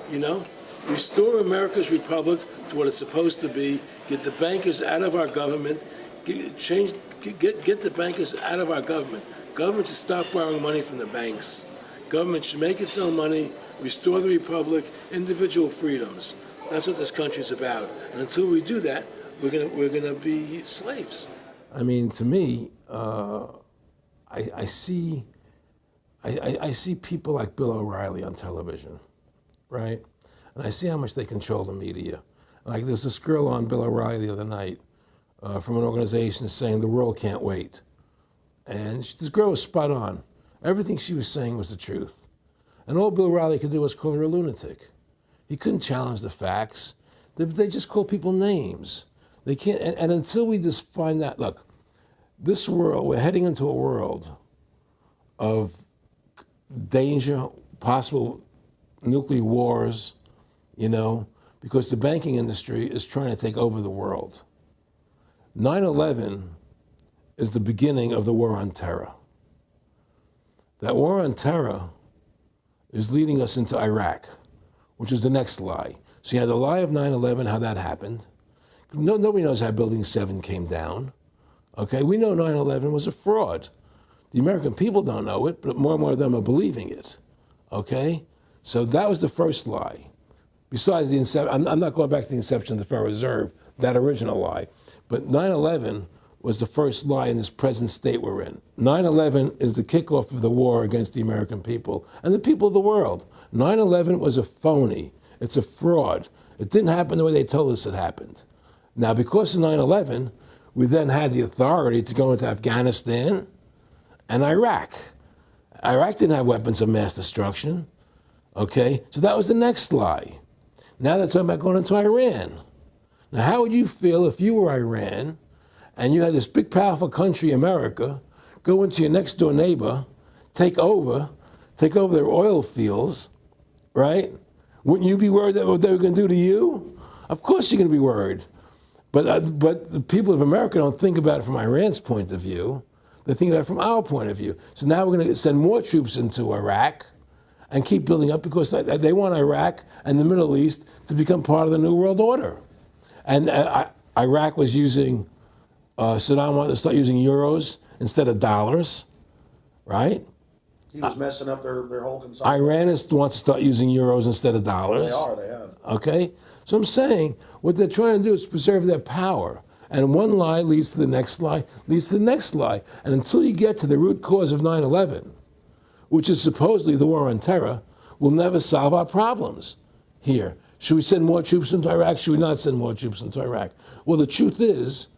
you know? Restore America's republic to what it's supposed to be, get the bankers out of our government, get the bankers out of our government. Government should stop borrowing money from the banks. Government should make its own money, restore the republic, individual freedoms. That's what this country's about. And until we do that, we're gonna be slaves. I mean, to me, I see people like Bill O'Reilly on television, right? And I see how much they control the media. Like there was this girl on Bill O'Reilly the other night from an organization saying the world can't wait. And this girl was spot on. Everything she was saying was the truth. And all Bill O'Reilly could do was call her a lunatic. He couldn't challenge the facts. They just call people names. They can't, and until we just find that, look, this world, we're heading into a world of danger, possible nuclear wars, you know, because the banking industry is trying to take over the world. 9/11 is the beginning of the war on terror. That war on terror is leading us into Iraq, which is the next lie. So you had the lie of 9/11, how that happened. Nobody knows how Building 7 came down. Okay, we know 9/11 was a fraud. The American people don't know it, but more and more of them are believing it. Okay, so that was the first lie. Besides the inception, I'm not going back to the inception of the Federal Reserve, that original lie, but 9/11 was the first lie in this present state we're in. 9/11 is the kickoff of the war against the American people and the people of the world. 9/11 was a phony. It's a fraud. It didn't happen the way they told us it happened. Now, because of 9/11, we then had the authority to go into Afghanistan and Iraq. Iraq didn't have weapons of mass destruction, okay? So that was the next lie. Now they're talking about going into Iran. Now, how would you feel if you were Iran and you had this big, powerful country, America, go into your next door neighbor, take over their oil fields, right? Wouldn't you be worried that what they were going to do to you? Of course you're going to be worried. But the people of America don't think about it from Iran's point of view. They think about it from our point of view. So now we're going to send more troops into Iraq and keep building up because they want Iraq and the Middle East to become part of the New World Order. And Iraq was using, Saddam wanted to start using euros instead of dollars, right? He was messing up their whole consumption. Iran wants to start using euros instead of dollars. They have. Okay? So I'm saying what they're trying to do is preserve their power. And one lie leads to the next lie, leads to the next lie. And until you get to the root cause of 9/11, which is supposedly the war on terror, we'll never solve our problems here. Should we send more troops into Iraq? Should we not send more troops into Iraq? Well, the truth is,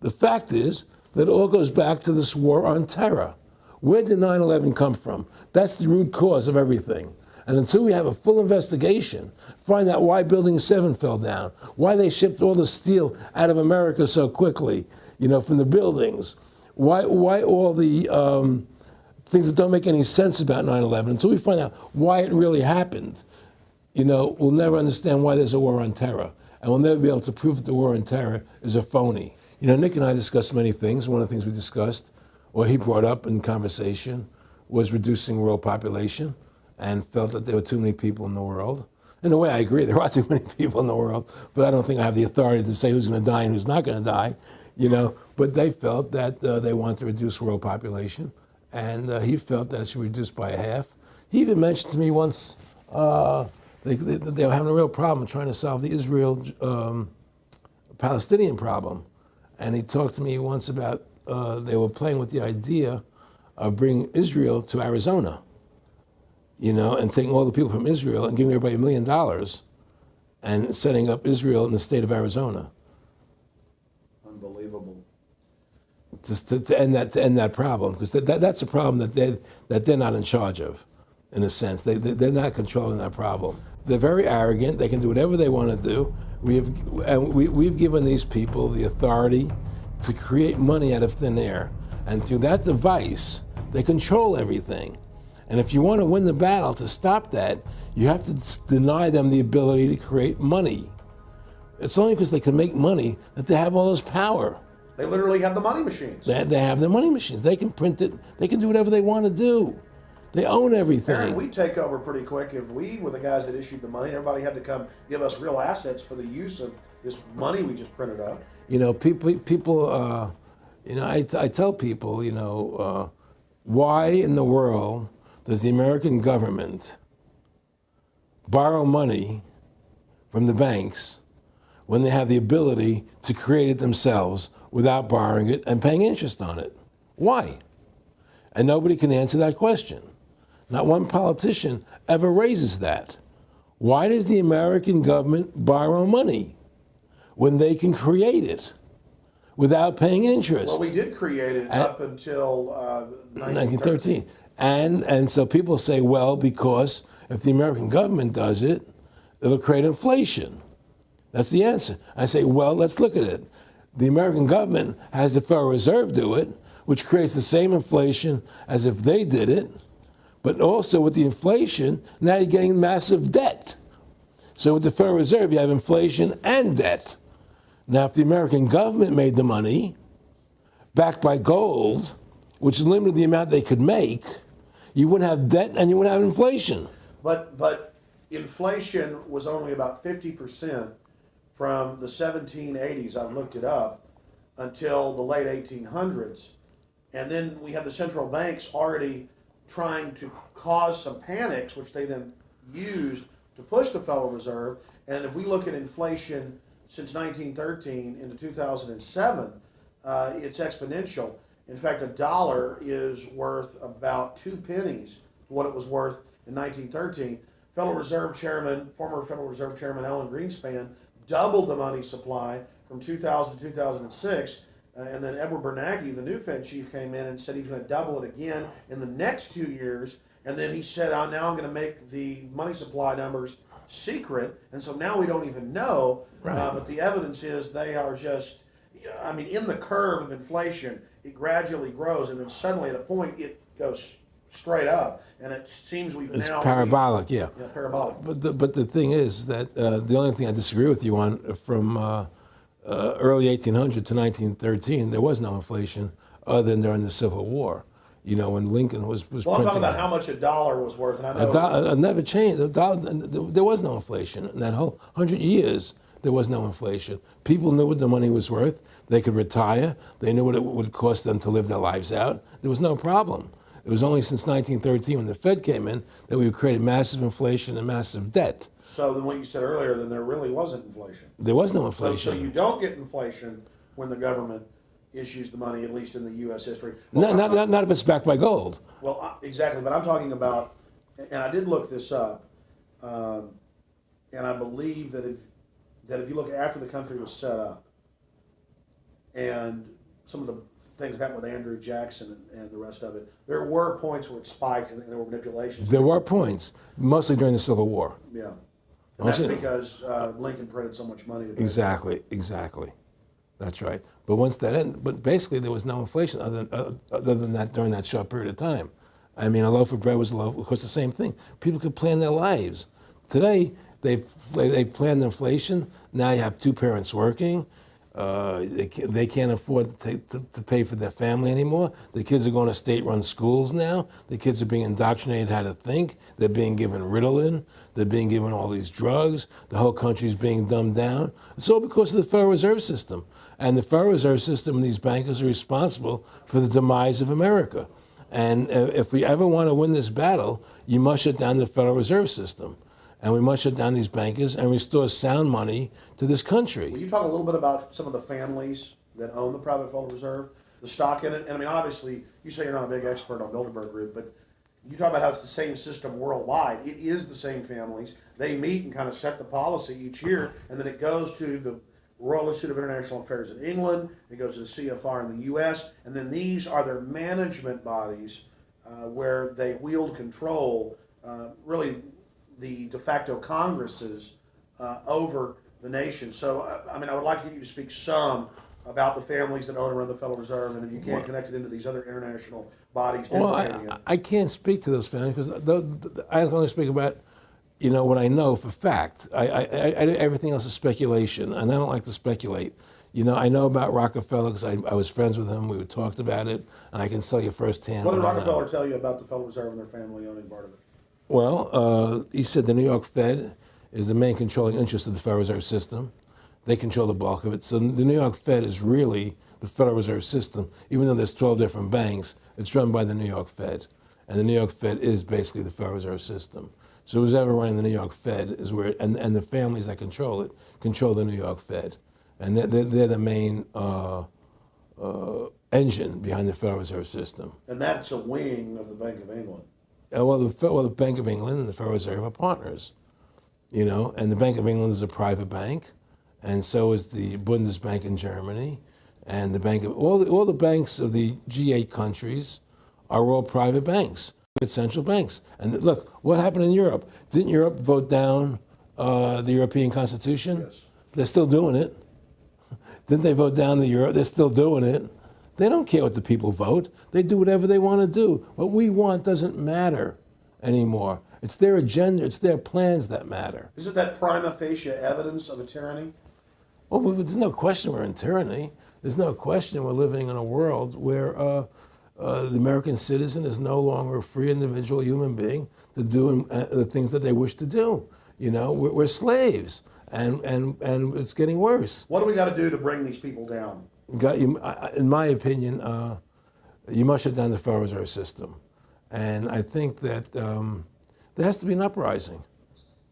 The fact is that it all goes back to this war on terror. Where did 9/11 come from? That's the root cause of everything. And until we have a full investigation, find out why Building 7 fell down, why they shipped all the steel out of America so quickly, from the buildings, why all the things that don't make any sense about 9/11, until we find out why it really happened, we'll never understand why there's a war on terror. And we'll never be able to prove that the war on terror is a phony. Nick and I discussed many things. One of the things we discussed, or he brought up in conversation, was reducing world population, and felt that there were too many people in the world. In a way, I agree, there are too many people in the world, but I don't think I have the authority to say who's going to die and who's not going to die, But they felt that they wanted to reduce world population, and he felt that it should be reduced by half. He even mentioned to me once they were having a real problem trying to solve the Israel-Palestinian problem. And he talked to me once about they were playing with the idea of bringing Israel to Arizona, and taking all the people from Israel and giving everybody $1 million and setting up Israel in the state of Arizona. Unbelievable. Just to end that problem, because that's a problem that they're not in charge of, in a sense. They're not controlling that problem. They're very arrogant. They can do whatever they want to do. We've given these people the authority to create money out of thin air, and through that device, they control everything. And if you want to win the battle to stop that, you have to deny them the ability to create money. It's only because they can make money that they have all this power. They literally have the money machines. They have the money machines. They can print it. They can do whatever they want to do. They own everything. Aaron, we take over pretty quick. If we were the guys that issued the money, everybody had to come give us real assets for the use of this money we just printed up. People. I tell people, why in the world does the American government borrow money from the banks when they have the ability to create it themselves without borrowing it and paying interest on it? Why? And nobody can answer that question. Not one politician ever raises that. Why does the American government borrow money when they can create it without paying interest? Well, we did create it up until 1913. And so people say, well, because if the American government does it, it'll create inflation. That's the answer. I say, well, let's look at it. The American government has the Federal Reserve do it, which creates the same inflation as if they did it. But also with the inflation, now you're getting massive debt. So with the Federal Reserve, you have inflation and debt. Now, if the American government made the money, backed by gold, which limited the amount they could make, you wouldn't have debt and you wouldn't have inflation. But inflation was only about 50% from the 1780s, I've looked it up, until the late 1800s. And then we have the central banks already trying to cause some panics, which they then used to push the Federal Reserve. And if we look at inflation since 1913 into 2007, it's exponential. In fact, $1 is worth about 2 pennies to what it was worth in 1913. Federal Reserve Chairman, former Federal Reserve Chairman Alan Greenspan, doubled the money supply from 2000 to 2006. And then Edward Bernanke, the new Fed chief, came in and said he's going to double it again in the next 2 years. And then he said, now I'm going to make the money supply numbers secret. And so now we don't even know. Right. But the evidence is they are just, in the curve of inflation, it gradually grows. And then suddenly at a point, it goes straight up. And it seems it's parabolic, yeah. Yeah, parabolic. But the thing is that the only thing I disagree with you on from early 1800 to 1913, there was no inflation other than during the Civil War. When Lincoln was well, I'm talking about how much $1 was worth, and I know it never changed. There was no inflation in that whole 100 years. There was no inflation. People knew what the money was worth. They could retire. They knew what it would cost them to live their lives out. There was no problem. It was only since 1913, when the Fed came in, that we created massive inflation and massive debt. So then what you said earlier, then there really wasn't inflation. There was no inflation. So you don't get inflation when the government issues the money, at least in the U.S. history. Well, not if it's backed by gold. Well, exactly. But I'm talking about, and I did look this up, and I believe that if you look after the country was set up, and some of the things that happened with Andrew Jackson and the rest of it, there were points where it spiked and there were manipulations. There were points, mostly during the Civil War. Yeah. And that's because Lincoln printed so much money. Exactly. That's right. But once that ended, but basically there was no inflation other than that during that short period of time. I mean, a loaf of bread was a loaf. Of course, the same thing. People could plan their lives. Today, they've planned inflation. Now you have two parents working. They can't afford to pay for their family anymore. The kids are going to state-run schools now. The kids are being indoctrinated how to think. They're being given Ritalin. They're being given all these drugs. The whole country's being dumbed down. It's all because of the Federal Reserve System. And the Federal Reserve System and these bankers are responsible for the demise of America. And if we ever want to win this battle, you must shut down the Federal Reserve System. And we must shut down these bankers and restore sound money to this country. Will you talk a little bit about some of the families that own the private Federal Reserve, the stock in it? And I mean, obviously, you say you're not a big expert on Bilderberg Group, but you talk about how it's the same system worldwide. It is the same families. They meet and kind of set the policy each year, and then it goes to the Royal Institute of International Affairs in England, it goes to the CFR in the U.S., and then these are their management bodies where they wield control, really the de facto Congresses over the nation. So, I mean, I would like to get you to speak some about the families that own and run the Federal Reserve, and if you can't connect it into these other international bodies. Well, I can't speak to those families because I can only speak about, what I know for fact. Everything else is speculation, and I don't like to speculate. I know about Rockefeller because I was friends with him. We talked about it, and I can tell you firsthand. What did Rockefeller tell you about the Federal Reserve and their family owning part of it? Well, he said the New York Fed is the main controlling interest of the Federal Reserve System. They control the bulk of it. So the New York Fed is really the Federal Reserve System. Even though there's 12 different banks, it's run by the New York Fed. And the New York Fed is basically the Federal Reserve System. So who's ever running the New York Fed is where, and the families that control it, control the New York Fed. And they're the main engine behind the Federal Reserve System. And that's a wing of the Bank of England. Well, the Bank of England and the Federal Reserve are partners, and the Bank of England is a private bank, and so is the Bundesbank in Germany, and the bank of all the banks of the G8 countries are all private banks, central banks. And look, what happened in Europe? Didn't Europe vote down the European Constitution? Yes. They're still doing it. Didn't they vote down the euro? They're still doing it. They don't care what the people vote. They do whatever they want to do. What we want doesn't matter anymore. It's their agenda, it's their plans that matter. Isn't that prima facie evidence of a tyranny? Well, there's no question we're in tyranny. There's no question we're living in a world where the American citizen is no longer a free individual human being to do the things that they wish to do. We're slaves, and it's getting worse. What do we got to do to bring these people down? In my opinion, you must shut down the Federal Reserve System. And I think that there has to be an uprising.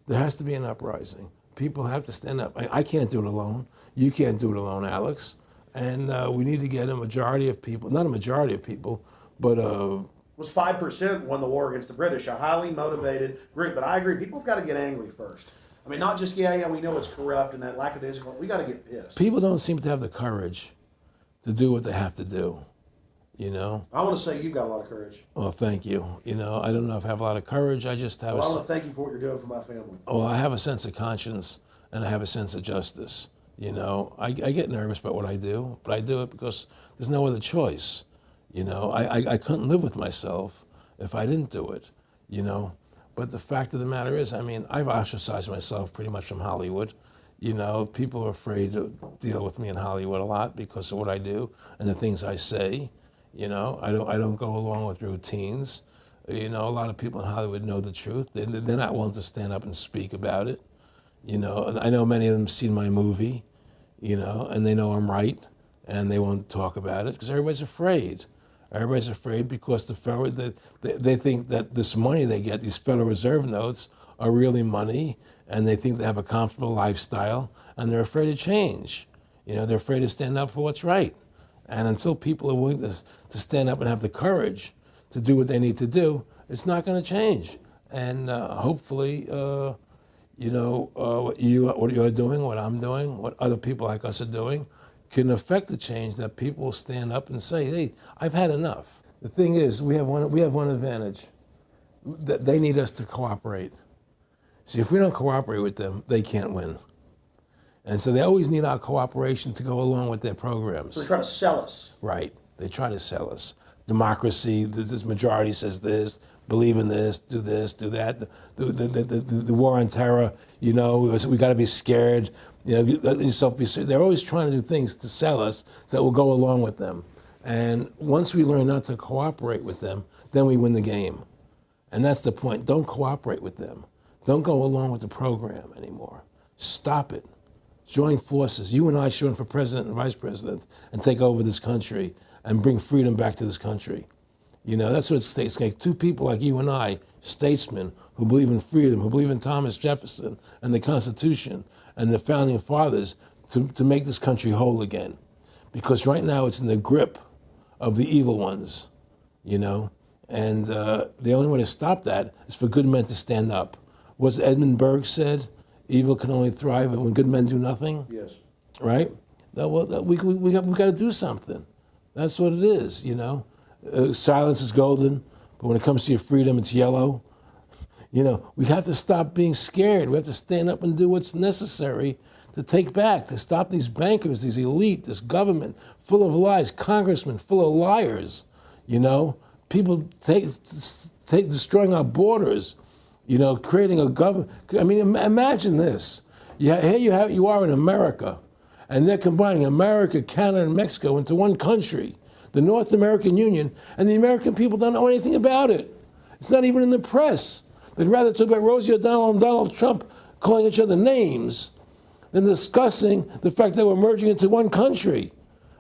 There has to be an uprising. People have to stand up. I can't do it alone. You can't do it alone, Alex. And we need to get a majority of people, not a majority of people, but it was 5% won the war against the British, a highly motivated group. But I agree, people have got to get angry first. I mean, not just, we know it's corrupt and that lackadaisical. We got to get pissed. People don't seem to have the courage to do what they have to do, I want to say you've got a lot of courage. Well, thank you. I don't know if I have a lot of courage. I just have I want to thank you for what you're doing for my family. Well, I have a sense of conscience and I have a sense of justice. I get nervous about what I do, but I do it because there's no other choice. I couldn't live with myself if I didn't do it, But the fact of the matter is, I've ostracized myself pretty much from Hollywood. People are afraid to deal with me in Hollywood a lot because of what I do and the things I say. I don't go along with routines. A lot of people in Hollywood know the truth. They're not willing to stand up and speak about it. And I know many of them have seen my movie, and they know I'm right, and they won't talk about it because everybody's afraid. Everybody's afraid because they think that this money they get, these Federal Reserve notes, are really money, and they think they have a comfortable lifestyle, and they're afraid to change. They're afraid to stand up for what's right. And until people are willing to stand up and have the courage to do what they need to do, it's not going to change. And hopefully, what you're doing, what I'm doing, what other people like us are doing, can affect the change, that people will stand up and say, hey, I've had enough. The thing is, we have one advantage, that they need us to cooperate. See, if we don't cooperate with them, they can't win. And so they always need our cooperation to go along with their programs. So they try to sell us. Right. They try to sell us. Democracy, this majority says this, believe in this, do that. The war on terror, we got to be scared. Let yourself be scared. They're always trying to do things to sell us so that we'll go along with them. And once we learn not to cooperate with them, then we win the game. And that's the point. Don't cooperate with them. Don't go along with the program anymore. Stop it. Join forces. You and I should run for president and vice president and take over this country and bring freedom back to this country. That's what it's going to take. Two people like you and I, statesmen who believe in freedom, who believe in Thomas Jefferson and the Constitution and the founding fathers to make this country whole again. Because right now it's in the grip of the evil ones, and the only way to stop that is for good men to stand up. What's Edmund Burke said? Evil can only thrive when good men do nothing. Yes. Right? We got to do something. That's what it is, Silence is golden, but when it comes to your freedom, it's yellow. We have to stop being scared. We have to stand up and do what's necessary to stop these bankers, these elite, this government full of lies, congressmen full of liars, people destroying our borders. Creating a government. I mean, imagine this. Here you are in America, and they're combining America, Canada, and Mexico into one country, the North American Union, and the American people don't know anything about it. It's not even in the press. They'd rather talk about Rosie O'Donnell and Donald Trump calling each other names than discussing the fact that we're merging into one country.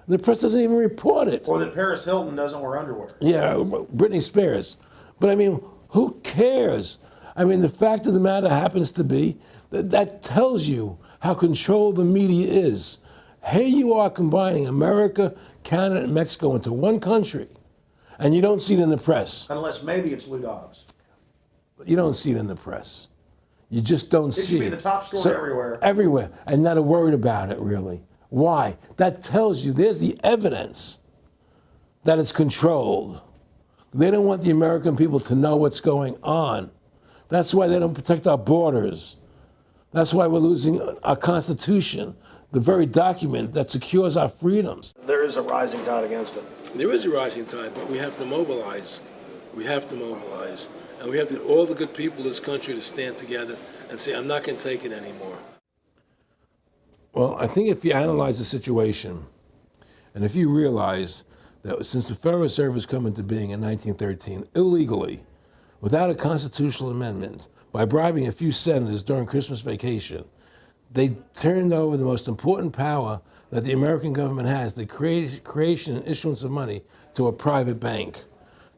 The press doesn't even report it. Or that Paris Hilton doesn't wear underwear. Yeah, Britney Spears. But I mean, who cares? I mean, the fact of the matter happens to be that tells you how controlled the media is. Here you are combining America, Canada, and Mexico into one country, and you don't see it in the press. Unless maybe it's Lou Dobbs. You don't see it in the press. You just don't see it. It should be the top story everywhere. Everywhere, and not a word about it, really. Why? That tells you there's the evidence that it's controlled. They don't want the American people to know what's going on. That's why they don't protect our borders. That's why we're losing our Constitution, the very document that secures our freedoms. There is a rising tide against it. There is a rising tide, but we have to mobilize. We have to mobilize. And we have to get all the good people in this country to stand together and say, I'm not going to take it anymore. Well, I think if you analyze the situation, and if you realize that since the Federal Reserve has come into being in 1913, illegally, without a constitutional amendment, by bribing a few senators during Christmas vacation, they turned over the most important power that the American government has, the creation and issuance of money, to a private bank.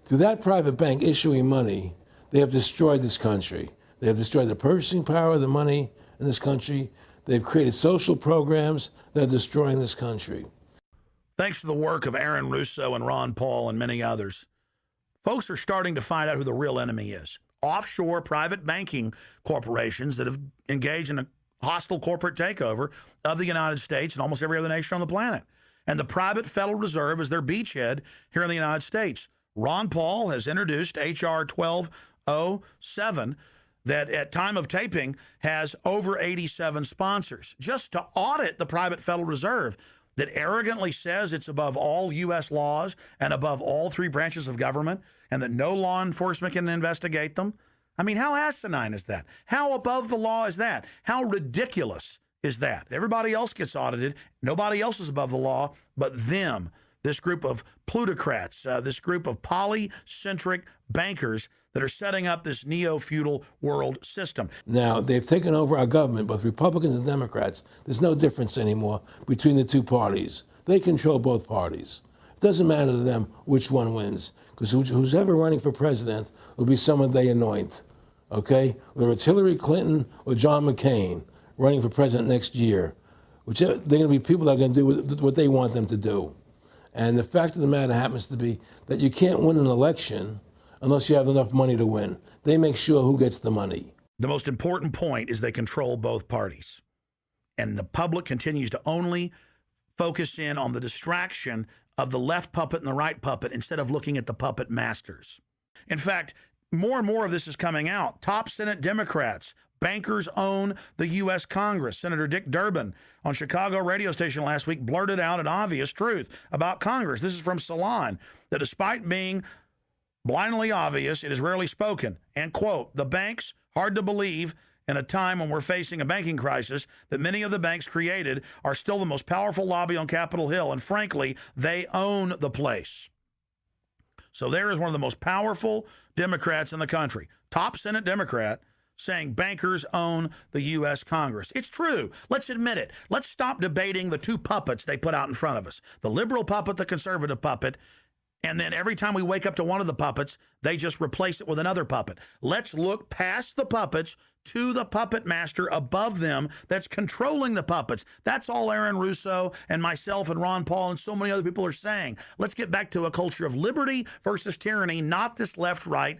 Through that private bank issuing money, they have destroyed this country. They have destroyed the purchasing power of the money in this country. They've created social programs that are destroying this country. Thanks to the work of Aaron Russo and Ron Paul and many others, folks are starting to find out who the real enemy is. Offshore private banking corporations that have engaged in a hostile corporate takeover of the United States and almost every other nation on the planet. And the private Federal Reserve is their beachhead here in the United States. Ron Paul has introduced H.R. 1207 that at time of taping has over 87 sponsors just to audit the private Federal Reserve that arrogantly says it's above all U.S. laws and above all three branches of government and that no law enforcement can investigate them. I mean, how asinine is that? How above the law is that? How ridiculous is that? Everybody else gets audited. Nobody else is above the law but them, this group of plutocrats, this group of polycentric bankers that are setting up this neo-feudal world system. Now, they've taken over our government, both Republicans and Democrats. There's no difference anymore between the two parties. They control both parties. It doesn't matter to them which one wins, because who's ever running for president will be someone they anoint, okay? Whether it's Hillary Clinton or John McCain running for president next year, they're going to be people that are going to do what they want them to do. And the fact of the matter happens to be that you can't win an election unless you have enough money to win. They make sure who gets the money. The most important point is they control both parties. And the public continues to only focus in on the distraction of the left puppet and the right puppet instead of looking at the puppet masters. In fact, more and more of this is coming out. Top Senate Democrats, bankers own the U.S. Congress. Senator Dick Durbin on Chicago radio station last week blurted out an obvious truth about Congress. This is from Salon, that despite being blindly obvious, it is rarely spoken. And, quote, the banks, hard to believe in a time when we're facing a banking crisis, that many of the banks created are still the most powerful lobby on Capitol Hill. And frankly, they own the place. So there is one of the most powerful Democrats in the country, top Senate Democrat, saying bankers own the U.S. Congress. It's true. Let's admit it. Let's stop debating the two puppets they put out in front of us, the liberal puppet, the conservative puppet, and then every time we wake up to one of the puppets, they just replace it with another puppet. Let's look past the puppets to the puppet master above them that's controlling the puppets. That's all Aaron Russo and myself and Ron Paul and so many other people are saying. Let's get back to a culture of liberty versus tyranny, not this left-right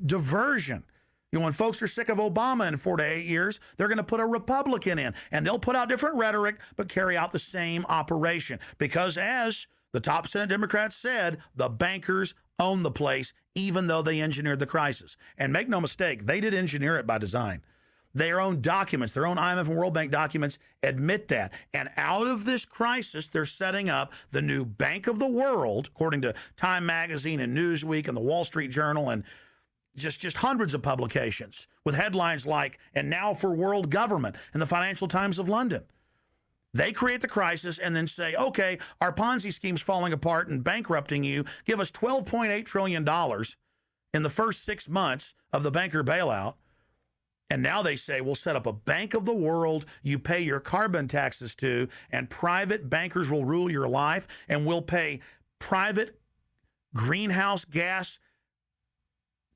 diversion. You know, when folks are sick of Obama in 4 to 8 years, they're going to put a Republican in, and they'll put out different rhetoric, but carry out the same operation. Because as the top Senate Democrats said, the bankers own the place, even though they engineered the crisis. And make no mistake, they did engineer it by design. Their own documents, their own IMF and World Bank documents admit that. And out of this crisis, they're setting up the new Bank of the World, according to Time Magazine and Newsweek and the Wall Street Journal and just hundreds of publications with headlines like, and now for world government in the Financial Times of London. They create the crisis and then say, okay, our Ponzi scheme's falling apart and bankrupting you. Give us $12.8 trillion in the first 6 months of the banker bailout. And now they say, we'll set up a Bank of the World you pay your carbon taxes to, and private bankers will rule your life, and we'll pay private greenhouse gas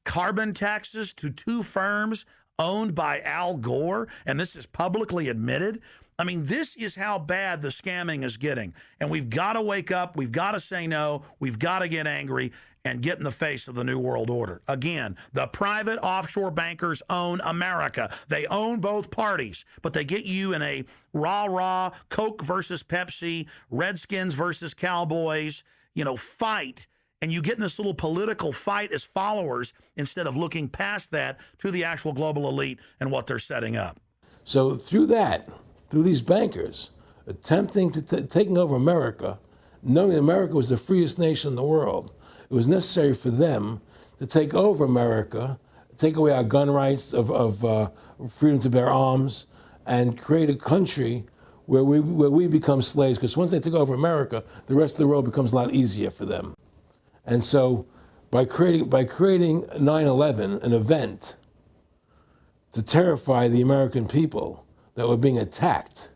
carbon taxes to two firms owned by Al Gore, and this is publicly admitted. I mean, this is how bad the scamming is getting. And we've got to wake up. We've got to say no. We've got to get angry and get in the face of the New World Order. Again, the private offshore bankers own America. They own both parties, but they get you in a rah-rah, Coke versus Pepsi, Redskins versus Cowboys, fight. And you get in this little political fight as followers instead of looking past that to the actual global elite and what they're setting up. So through these bankers attempting to taking over America, knowing that America was the freest nation in the world, it was necessary for them to take over America, take away our gun rights of freedom to bear arms, and create a country where we become slaves. Because once they take over America, the rest of the world becomes a lot easier for them. And so by creating 9/11, an event to terrify the American people that were being attacked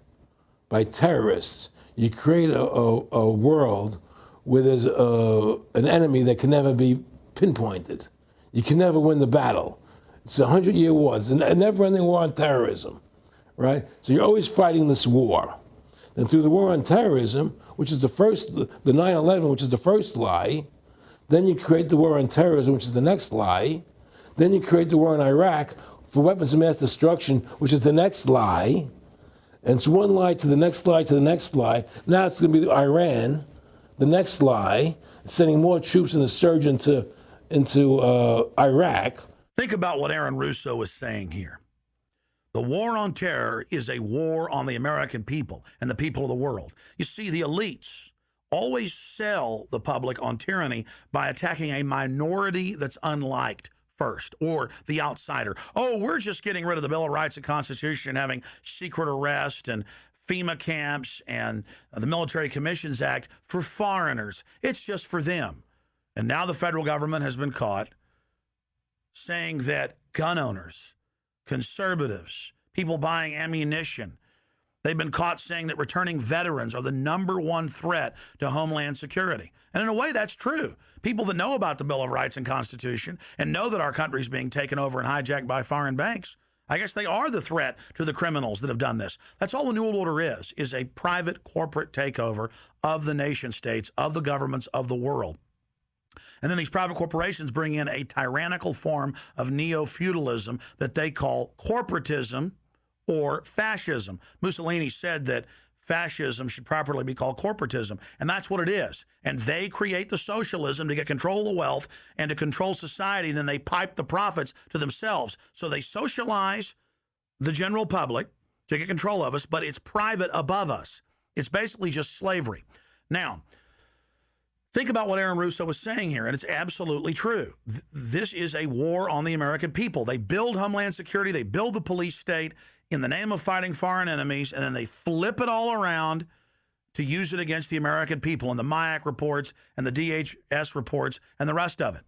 by terrorists, you create a world where there's an enemy that can never be pinpointed. You can never win the battle. It's a 100-year war. It's a never-ending war on terrorism, right? So you're always fighting this war. Then through the war on terrorism, which is the 9/11, which is the first lie, then you create the war on terrorism, which is the next lie. Then you create the war in Iraq for weapons of mass destruction, which is the next lie. And it's one lie to the next lie to the next lie. Now it's going to be Iran, the next lie, sending more troops and a surge into Iraq. Think about what Aaron Russo is saying here. The war on terror is a war on the American people and the people of the world. You see, the elites always sell the public on tyranny by attacking a minority that's unliked first, or the outsider. Oh, we're just getting rid of the Bill of Rights and Constitution, having secret arrest and FEMA camps and the Military Commissions Act for foreigners. It's just for them. And now the federal government has been caught saying that gun owners, conservatives, people buying ammunition, they've been caught saying that returning veterans are the #1 threat to Homeland Security. And in a way, that's true. People that know about the Bill of Rights and Constitution and know that our country is being taken over and hijacked by foreign banks, I guess they are the threat to the criminals that have done this. That's all the New World Order is a private corporate takeover of the nation states, of the governments of the world. And then these private corporations bring in a tyrannical form of neo-feudalism that they call corporatism or fascism. Mussolini said that fascism should properly be called corporatism. And that's what it is. And they create the socialism to get control of the wealth and to control society. And then they pipe the profits to themselves. So they socialize the general public to get control of us, but it's private above us. It's basically just slavery. Now, think about what Aaron Russo was saying here, and it's absolutely true. This is a war on the American people. They build Homeland Security, they build the police state in the name of fighting foreign enemies, and then they flip it all around to use it against the American people, and the MIAC reports and the DHS reports and the rest of it.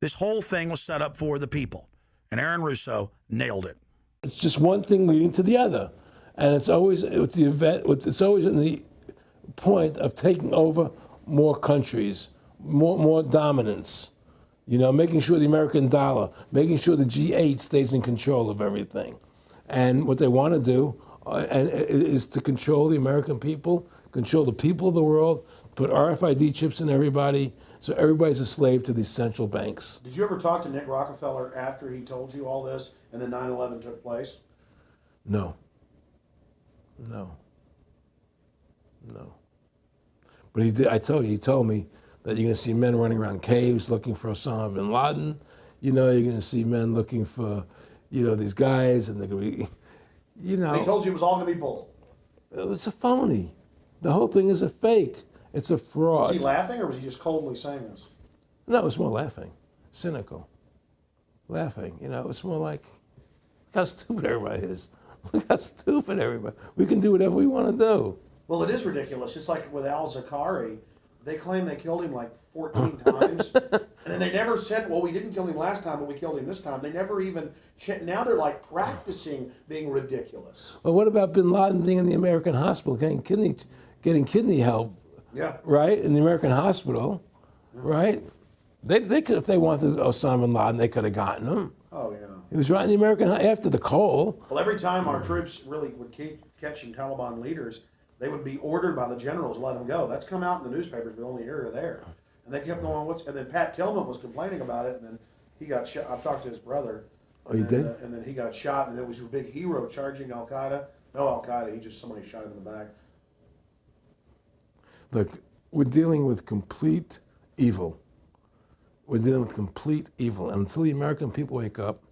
This whole thing was set up for the people, and Aaron Russo nailed it. It's just one thing leading to the other, and it's always with the event. It's always in the point of taking over more countries, more dominance. You know, making sure the American dollar, making sure the G8 stays in control of everything. And what they want to do is to control the American people, control the people of the world, put RFID chips in everybody, so everybody's a slave to these central banks. Did you ever talk to Nick Rockefeller after he told you all this and then 9/11 took place? No. But he did. He told me that you're going to see men running around caves looking for Osama bin Laden. You know, you're going to see men looking for, you know, these guys, and they're going to be, you know. They told you it was all going to be bull. It's a phony. The whole thing is a fake. It's a fraud. Was he laughing, or was he just coldly saying this? No, it's more laughing, cynical, laughing. You know, it's more like, look how stupid everybody is. Look how stupid everybody. We can do whatever we want to do. Well, it is ridiculous. It's like with Al-Zakari. They claim they killed him like 14 times. And then they never said, well, we didn't kill him last time, but we killed him this time. They never even, now they're like practicing being ridiculous. Well, what about bin Laden being in the American hospital, getting kidney help? Yeah. Right? In the American hospital, right? They could, if they wanted Osama bin Laden, they could have gotten him. Oh, yeah. He was right in the American, after the coal. Well, every time our troops really would keep catching Taliban leaders, they would be ordered by the generals to let them go. That's come out in the newspapers, but only here or there. And they kept going, and then Pat Tillman was complaining about it, and then he got shot. I talked to his brother. Oh, you did? And then he got shot, and there was a big hero charging Al-Qaeda. No Al-Qaeda, somebody shot him in the back. Look, we're dealing with complete evil. We're dealing with complete evil. And until the American people wake up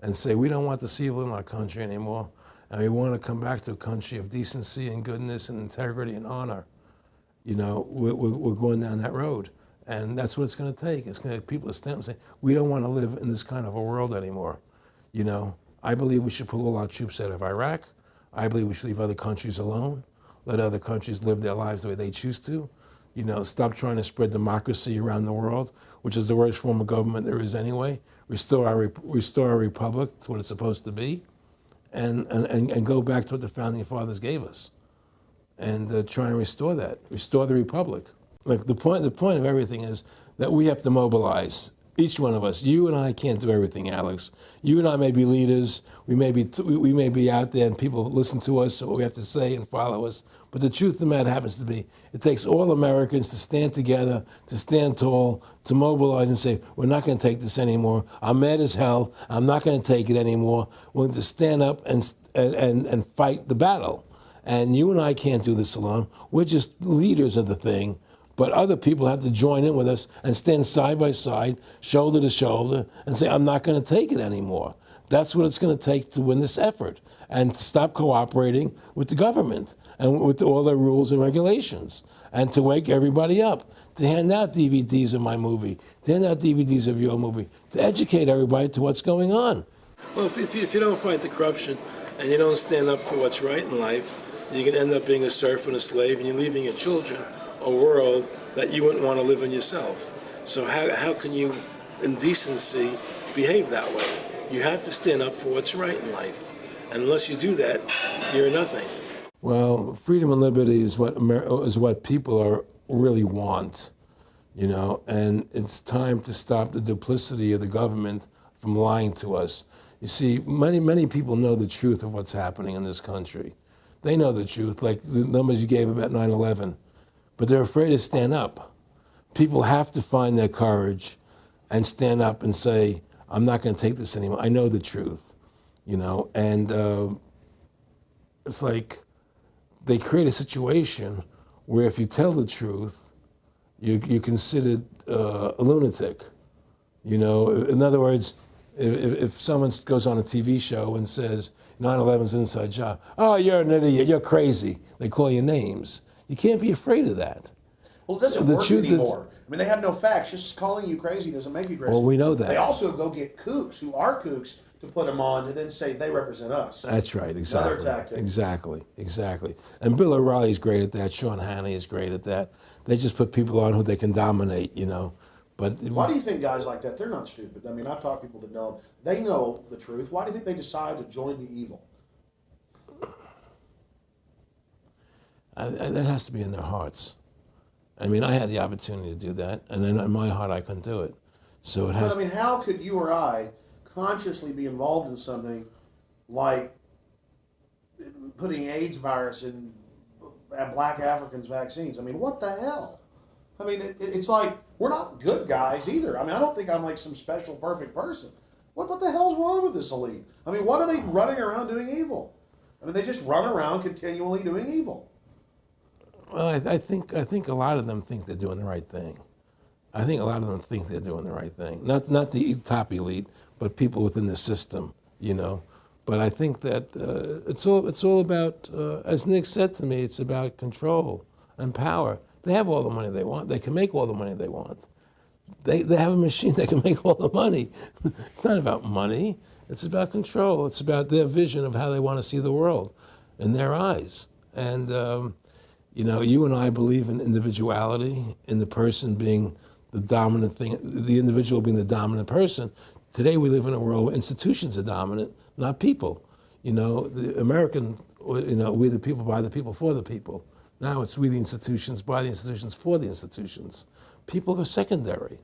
and say, we don't want this evil in our country anymore, and we want to come back to a country of decency and goodness and integrity and honor, you know, we're going down that road. And that's what it's going to take. It's going to people to stand up and say, we don't want to live in this kind of a world anymore. You know, I believe we should pull all our troops out of Iraq. I believe we should leave other countries alone. Let other countries live their lives the way they choose to. You know, stop trying to spread democracy around the world, which is the worst form of government there is anyway. Restore our republic to what it's supposed to be, and go back to what the founding fathers gave us, and try and restore that. Restore the republic. Like the point of everything is that we have to mobilize. Each one of us. You and I can't do everything, Alex. You and I may be leaders. We may be out there, and people listen to us, what we have to say, and follow us. But the truth of the matter happens to be, it takes all Americans to stand together, to stand tall, to mobilize and say, we're not going to take this anymore. I'm mad as hell. I'm not going to take it anymore. We're going to stand up and fight the battle. And you and I can't do this alone. We're just leaders of the thing. But other people have to join in with us and stand side by side, shoulder to shoulder, and say, I'm not going to take it anymore. That's what it's going to take to win this effort, and to stop cooperating with the government and with all their rules and regulations, and to wake everybody up, to hand out DVDs of my movie, to hand out DVDs of your movie, to educate everybody to what's going on. Well, if you don't fight the corruption and you don't stand up for what's right in life, you can end up being a serf and a slave, and you're leaving your children a world that you wouldn't want to live in yourself. So how can you, in decency, behave that way? You have to stand up for what's right in life. And unless you do that, you're nothing. Well, freedom and liberty is what people really want, you know, and it's time to stop the duplicity of the government from lying to us. You see, many people know the truth of what's happening in this country. They know the truth, like the numbers you gave about 9/11. But they're afraid to stand up. People have to find their courage and stand up and say, I'm not going to take this anymore. I know the truth, you know. And it's like they create a situation where if you tell the truth, you're considered a lunatic. You know, in other words, if someone goes on a TV show and says 9/11's an inside job, oh, you're an idiot, you're crazy. They call you names. You can't be afraid of that. Well, it doesn't work anymore. I mean, they have no facts. Just calling you crazy doesn't make you crazy. Well, we know that. They also go get kooks who are kooks to put them on and then say they represent us. That's right, exactly. Another tactic. Exactly. And Bill O'Reilly's great at that. Sean Hannity is great at that. They just put people on who they can dominate, you know. But why do you think guys like that, they're not stupid? I mean, I've talked to people that know them. They know the truth. Why do you think they decide to join the evil? That has to be in their hearts. I mean, I had the opportunity to do that, and then in my heart, I couldn't do it. So it has. But I mean, how could you or I consciously be involved in something like putting AIDS virus in black Africans' vaccines? I mean, what the hell? I mean, it's like we're not good guys either. I mean, I don't think I'm like some special perfect person. What the hell's wrong with this elite? I mean, what are they running around doing evil? I mean, they just run around continually doing evil. Well, I think a lot of them think they're doing the right thing. I think a lot of them think they're doing the right thing. Not the top elite, but people within the system, you know. But I think that it's all about, as Nick said to me, it's about control and power. They have all the money they want. They can make all the money they want. They have a machine that can make all the money. It's not about money. It's about control. It's about their vision of how they want to see the world in their eyes. And you know, you and I believe in individuality, in the person being the dominant thing, the individual being the dominant person. Today we live in a world where institutions are dominant, not people. You know, the American, you know, we the people, by the people, for the people. Now it's we the institutions, by the institutions, for the institutions. People are secondary.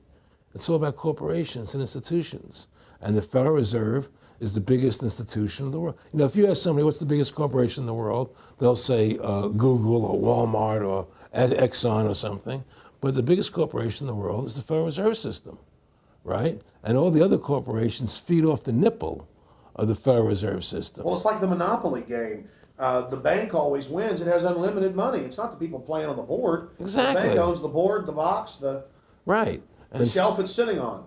It's all about corporations and institutions. And the Federal Reserve is the biggest institution in the world. You know, if you ask somebody what's the biggest corporation in the world, they'll say Google or Walmart or Exxon or something. But the biggest corporation in the world is the Federal Reserve System, right? And all the other corporations feed off the nipple of the Federal Reserve System. Well, it's like the Monopoly game. The bank always wins. It has unlimited money. It's not the people playing on the board. Exactly. The bank owns the board, the box, the shelf it's sitting on.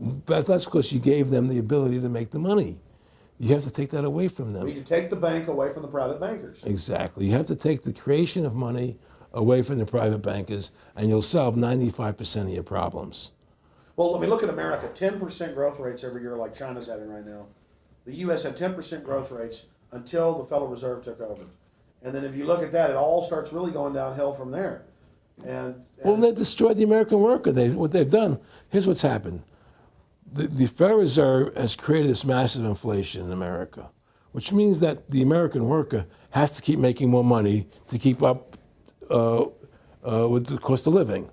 But that's because you gave them the ability to make the money. You have to take that away from them. We need to take the bank away from the private bankers. Exactly. You have to take the creation of money away from the private bankers, and you'll solve 95% of your problems. Well, I mean, look at America. 10% growth rates every year like China's having right now. The U.S. had 10% growth rates until the Federal Reserve took over. And then if you look at that, it all starts really going downhill from there. Well, they destroyed the American worker. What they've done, here's what's happened. The Federal Reserve has created this massive inflation in America, which means that the American worker has to keep making more money to keep up with the cost of living.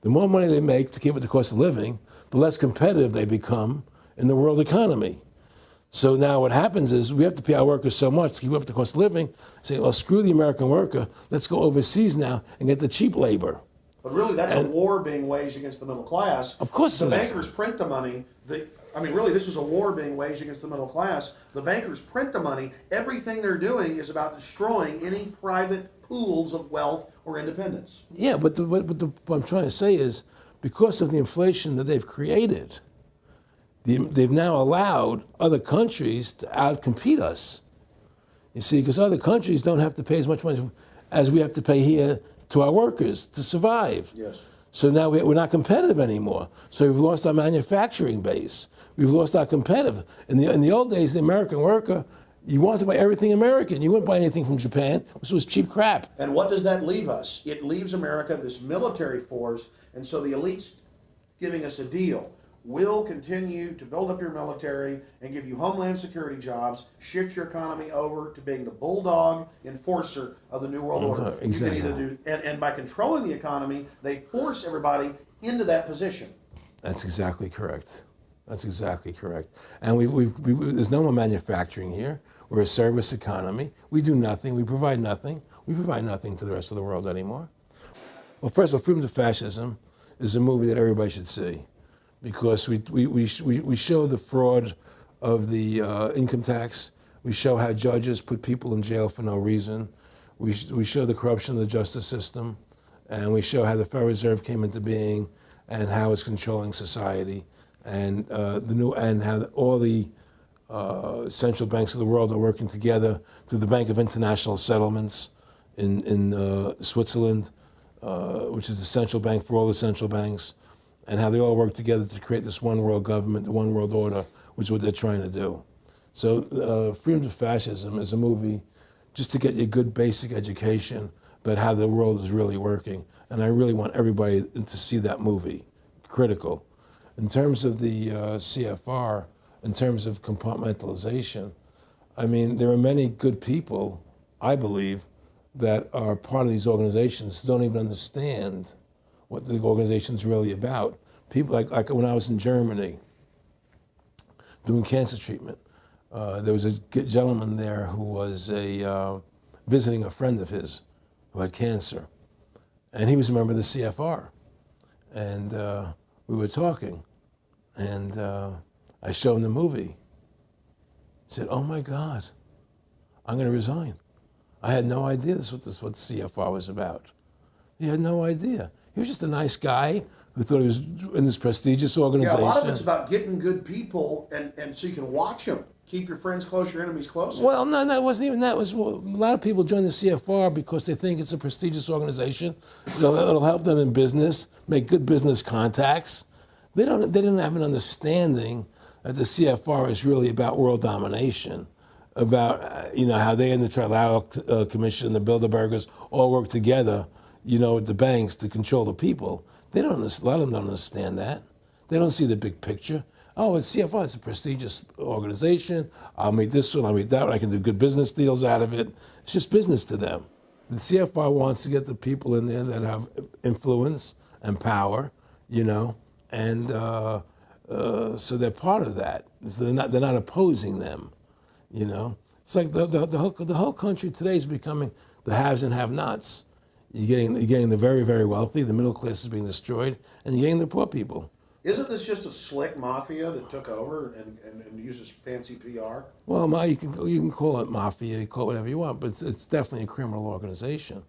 The more money they make to keep with the cost of living, the less competitive they become in the world economy. So now what happens is we have to pay our workers so much to keep up with the cost of living, say, well, screw the American worker, let's go overseas now and get the cheap labor. But really, that's a war being waged against the middle class. Of course the it is. bankers print the money. Really, this is a war being waged against the middle class. The bankers print the money. Everything they're doing is about destroying any private pools of wealth or independence. Yeah, but what I'm trying to say is because of the inflation that they've created, they've now allowed other countries to outcompete us. You see, because other countries don't have to pay as much money as we have to pay here to our workers to survive. Yes. So now we're not competitive anymore. So we've lost our manufacturing base. We've lost our competitive. In the old days, the American worker, you wanted to buy everything American. You wouldn't buy anything from Japan, which was cheap crap. And what does that leave us? It leaves America this military force, and so the elite's giving us a deal. We'll continue to build up your military and give you homeland security jobs, shift your economy over to being the bulldog enforcer of the New World Order. Exactly. You can either do, and by controlling the economy, they force everybody into that position. That's exactly correct. That's exactly correct. And there's no more manufacturing here. We're a service economy. We do nothing. We provide nothing. We provide nothing to the rest of the world anymore. Well, first of all, Freedom to Fascism is a movie that everybody should see, because we show the fraud of the income tax. We show how judges put people in jail for no reason. We show the corruption of the justice system, and we show how the Federal Reserve came into being and how it's controlling society, and how all the central banks of the world are working together through the Bank of International Settlements in Switzerland, which is the central bank for all the central banks, and how they all work together to create this one world government, the one world order, which is what they're trying to do. So Freedom to Fascism is a movie just to get you a good basic education about how the world is really working. And I really want everybody to see that movie, critical. In terms of the CFR, in terms of compartmentalization, I mean, there are many good people, I believe, that are part of these organizations who don't even understand what the organization's really about. People like when I was in Germany doing cancer treatment, there was a gentleman there who was visiting a friend of his who had cancer. And he was a member of the CFR. And we were talking, and I showed him the movie. He said, "Oh my God, I'm going to resign. I had no idea this was what the CFR was about." He had no idea. He was just a nice guy who thought he was in this prestigious organization. Yeah, a lot of it's about getting good people, and so you can watch them. Keep your friends close, your enemies close. Well, no, it wasn't even that. It was, well, a lot of people join the CFR because they think it's a prestigious organization. It'll help them in business, make good business contacts. They didn't have an understanding that the CFR is really about world domination, about how they and the Trilateral Commission, the Bilderbergers, all work together, with the banks to control the people. A lot of them don't understand that. They don't see the big picture. Oh, it's CFR, it's a prestigious organization. I'll meet this one, I'll meet that one. I can do good business deals out of it. It's just business to them. The CFR wants to get the people in there that have influence and power, and so they're part of that. So they're not opposing them, It's like the whole country today is becoming the haves and have-nots. You're getting the very, very wealthy, the middle class is being destroyed, and you're getting the poor people. Isn't this just a slick mafia that took over and uses fancy PR? Well, you can call it mafia, you call it whatever you want, but it's definitely a criminal organization.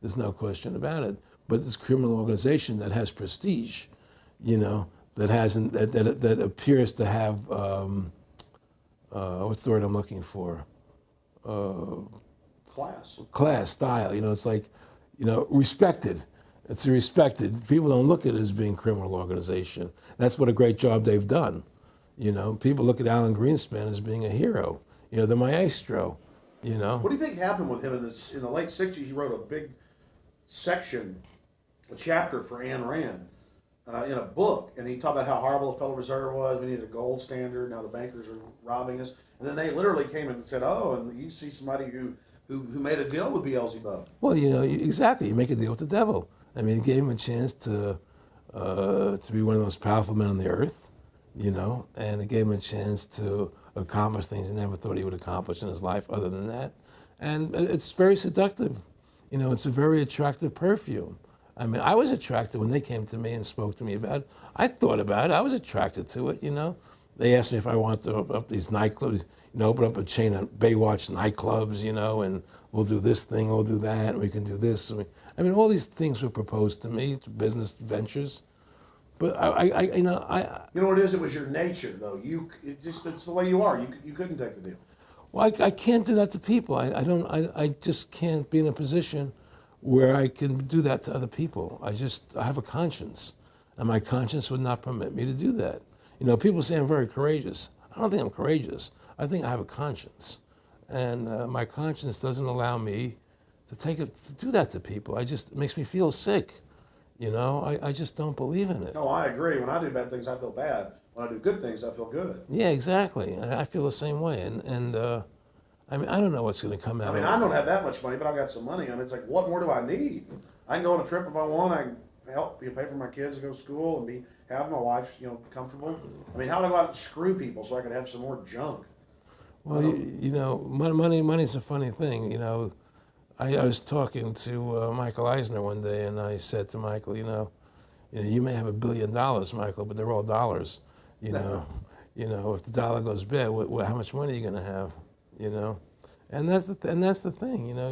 There's no question about it. But it's a criminal organization that has prestige, that appears to have what's the word I'm looking for? Class, style. It's like, respected. It's respected. People don't look at it as being a criminal organization. That's what a great job they've done. People look at Alan Greenspan as being a hero. The maestro. What do you think happened with him in the late '60s? He wrote a big section, a chapter for Ayn Rand in a book, and he talked about how horrible the Federal Reserve was. We needed a gold standard. Now the bankers are robbing us. And then they literally came in and said, "Oh, and you see somebody who made a deal with Beelzebub." Well, exactly. You make a deal with the devil. I mean, it gave him a chance to be one of the most powerful men on the earth, and it gave him a chance to accomplish things he never thought he would accomplish in his life other than that. And it's very seductive. It's a very attractive perfume. I mean, I was attracted when they came to me and spoke to me about it. I thought about it. I was attracted to it, They asked me if I wanted to open up these nightclubs, open up a chain of Baywatch nightclubs, and we'll do this thing, we'll do that, and we can do this. I mean, all these things were proposed to me, business ventures. But you know what it is? It was your nature, though. It's the way you are. You couldn't take the deal. Well, I can't do that to people. I just can't be in a position where I can do that to other people. I have a conscience, and my conscience would not permit me to do that. People say I'm very courageous. I don't think I'm courageous. I think I have a conscience, and my conscience doesn't allow me to do that to people. It makes me feel sick. I just don't believe in it. No, I agree. When I do bad things, I feel bad. When I do good things, I feel good. Yeah, exactly. I feel the same way. And I mean, I don't know what's going to come out. I mean, I don't have that much money, but I've got some money. I mean, it's like, what more do I need? I can go on a trip if I want. I can help pay for my kids to go to school and have my life, comfortable. I mean, how would I go out and screw people so I could have some more junk? Well, money's a funny thing. I was talking to Michael Eisner one day, and I said to Michael, you may have $1 billion, Michael, but they're all dollars. If the dollar goes bad, how much money are you going to have? you know, and that's the thing, you know.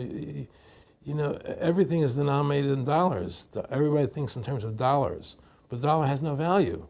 You know, everything is denominated in dollars. Everybody thinks in terms of dollars, but the dollar has no value.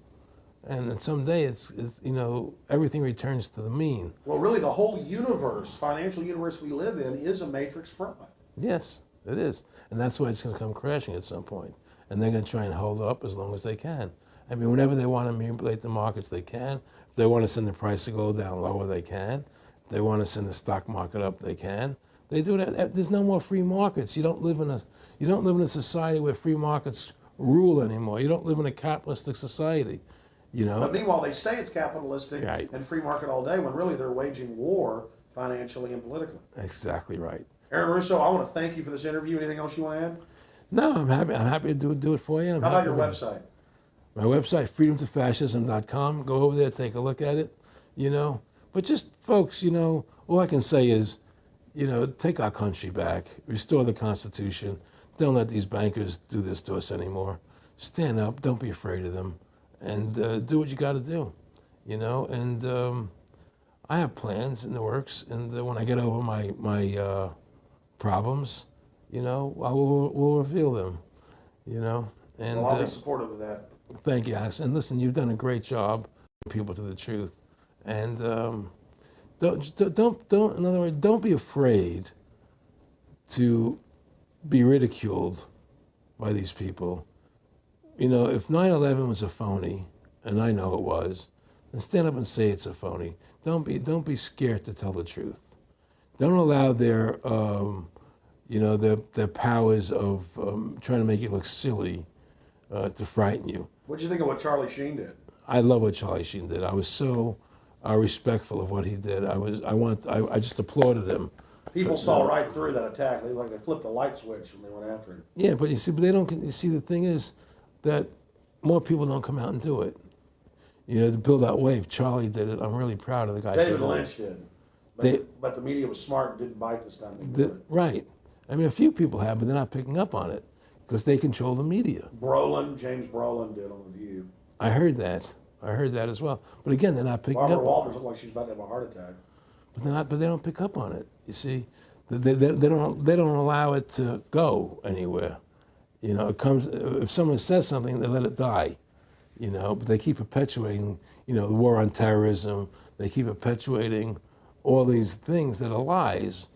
And then someday it's you know, everything returns to the mean. Well, really, the whole universe, financial universe we live in, is a matrix fraud. Yes, it is. And that's why it's going to come crashing at some point. And they're going to try and hold it up as long as they can. I mean, whenever they want to manipulate the markets, they can. If they want to send the price to go down lower, they can. If they want to send the stock market up, they can. They do that. There's no more free markets. You don't live in a society where free markets rule anymore. You don't live in a capitalistic society. You know? But meanwhile, they say it's capitalistic Right. and free market all day, when really they're waging war financially and politically. Exactly right. Aaron Russo, I want to thank you for this interview. Anything else you want to add? No, I'm happy to do it for you. How about your website? My website, freedomtofascism.com. Go over there, take a look at it, you know. But just, folks, you know, all I can say is, you know, take our country back, restore the Constitution. Don't let these bankers do this to us anymore. Stand up, don't be afraid of them, and do what you got to do, you know. And I have plans in the works, and when I get over my problems, you know, we'll reveal them, you know. And Well, I'll be supportive of that. Thank you, Alex. And listen, you've done a great job bringing people to the truth. And don't, in other words, don't be afraid to be ridiculed by these people. You know, if 9/11 was a phony, and I know it was, then stand up and say it's a phony. Don't be scared to tell the truth. Don't allow their you know, their powers of trying to make you look silly to frighten you. What do you think of what Charlie Sheen did? I love what Charlie Sheen did. I was so respectful of what he did. I just applauded him. People saw right through that attack. They flipped a light switch when they went after him. Yeah, but they don't. You see, the thing is that more people don't come out and do it. You know, to build that wave. Charlie did it. I'm really proud of the guy. David Lynch did. But the media was smart and didn't bite this time. Right. I mean, a few people have, but they're not picking up on it because they control the media. James Brolin did on The View. I heard that as well. But again, they're not picking Barbara up. Walters looked like she's about to have a heart attack. But they don't pick up on it. You see, they don't allow it to go anywhere. You know, it comes if someone says something, they let it die. You know, but they keep perpetuating, you know, the war on terrorism. They keep perpetuating all these things that are lies.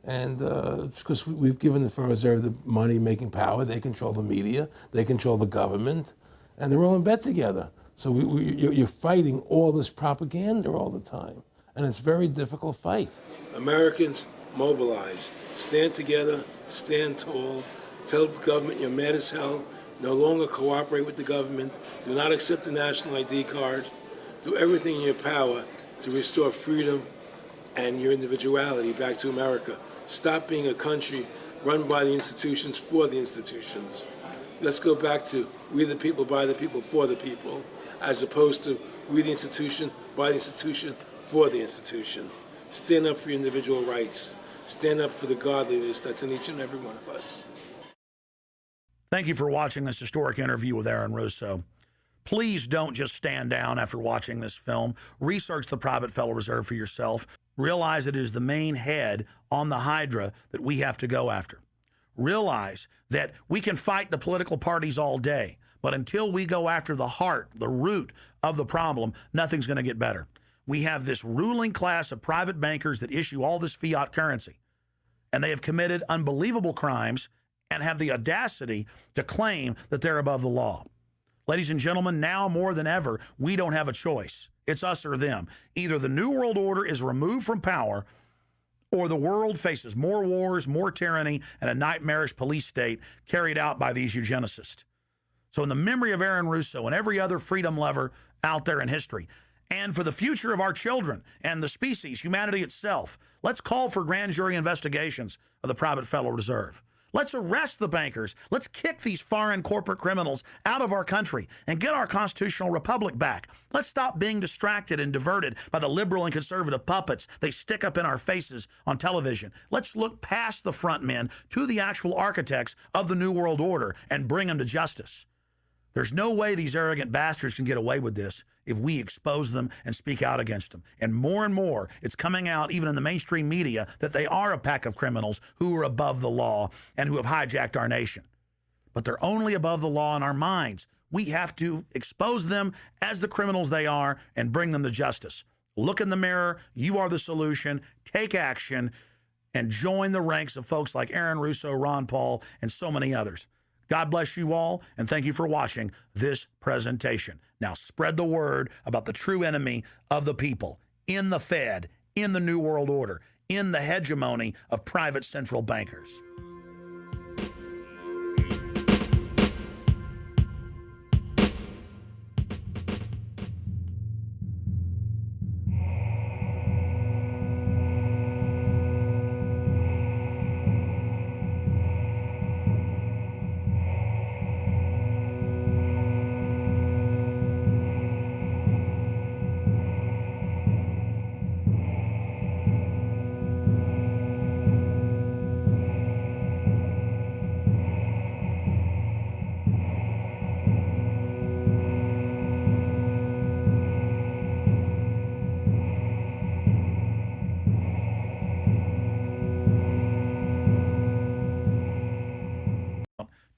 And because we've given the Federal Reserve the money-making power, they control the media, they control the government, and they're all in bed together. So you're fighting all this propaganda all the time, and it's a very difficult fight. Americans, mobilize. Stand together, stand tall. Tell the government you're mad as hell. No longer cooperate with the government. Do not accept the national ID card. Do everything in your power to restore freedom and your individuality back to America. Stop being a country run by the institutions for the institutions. Let's go back to we the people, by the people, for the people, as opposed to we the institution, by the institution, for the institution. Stand up for your individual rights. Stand up for the godliness that's in each and every one of us. Thank you for watching this historic interview with Aaron Russo. Please don't just stand down after watching this film. Research the private Federal Reserve for yourself. Realize it is the main head on the Hydra that we have to go after. Realize that we can fight the political parties all day, but until we go after the heart, the root of the problem, nothing's going to get better. We have this ruling class of private bankers that issue all this fiat currency, and they have committed unbelievable crimes and have the audacity to claim that they're above the law. Ladies and gentlemen, now more than ever, we don't have a choice. It's us or them. Either the New World Order is removed from power, or the world faces more wars, more tyranny, and a nightmarish police state carried out by these eugenicists. So in the memory of Aaron Russo and every other freedom lover out there in history, and for the future of our children and the species, humanity itself, let's call for grand jury investigations of the private Federal Reserve. Let's arrest the bankers. Let's kick these foreign corporate criminals out of our country and get our constitutional republic back. Let's stop being distracted and diverted by the liberal and conservative puppets they stick up in our faces on television. Let's look past the front men to the actual architects of the New World Order and bring them to justice. There's no way these arrogant bastards can get away with this. if we expose them and speak out against them. And more, it's coming out even in the mainstream media that they are a pack of criminals who are above the law and who have hijacked our nation. But they're only above the law in our minds. We have to expose them as the criminals they are and bring them to justice. Look in the mirror. You are the solution. Take action and join the ranks of folks like Aaron Russo, Ron Paul, and so many others. God bless you all, and thank you for watching this presentation. Now spread the word about the true enemy of the people in the Fed, in the New World Order, in the hegemony of private central bankers.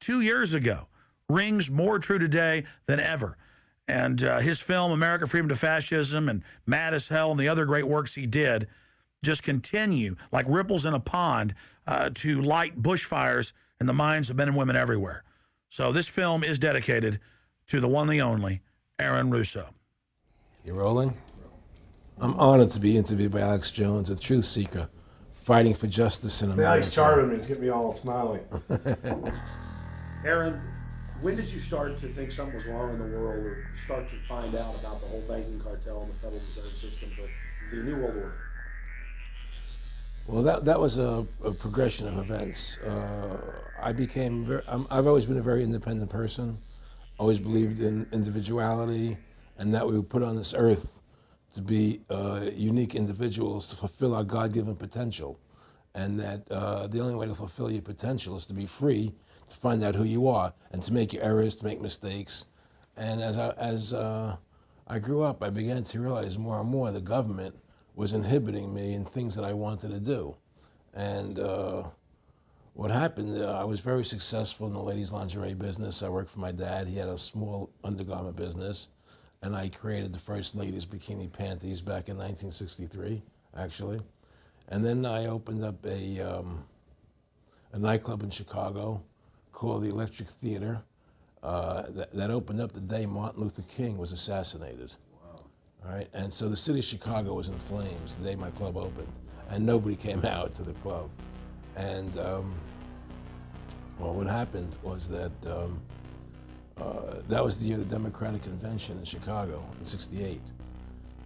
Two years ago rings more true today than ever. And his film, America, Freedom to Fascism, and Mad as Hell, and the other great works he did just continue like ripples in a pond to light bushfires in the minds of men and women everywhere. So this film is dedicated to the one, the only, Aaron Russo. You rolling? I'm honored to be interviewed by Alex Jones, a truth seeker, fighting for justice in America. Alex charming me. It's getting me all smiley. Aaron, when did you start to think something was wrong in the world, or start to find out about the whole banking cartel and the Federal Reserve System, but the New World Order? Well, that was a progression of events. I've always been a very independent person, always believed in individuality, and that we were put on this earth to be unique individuals to fulfill our God-given potential, and that the only way to fulfill your potential is to be free, to find out who you are, and to make your errors, to make mistakes. And as I grew up, I began to realize more and more the government was inhibiting me in things that I wanted to do. And what happened, I was very successful in the ladies' lingerie business. I worked for my dad. He had a small undergarment business, and I created the first ladies' bikini panties back in 1963, actually. And then I opened up a nightclub in Chicago called the Electric Theater that opened up the day Martin Luther King was assassinated. Wow. All right, and so the city of Chicago was in flames the day my club opened, and nobody came out to the club. And well, what happened was that that was the year of the Democratic Convention in Chicago in '68.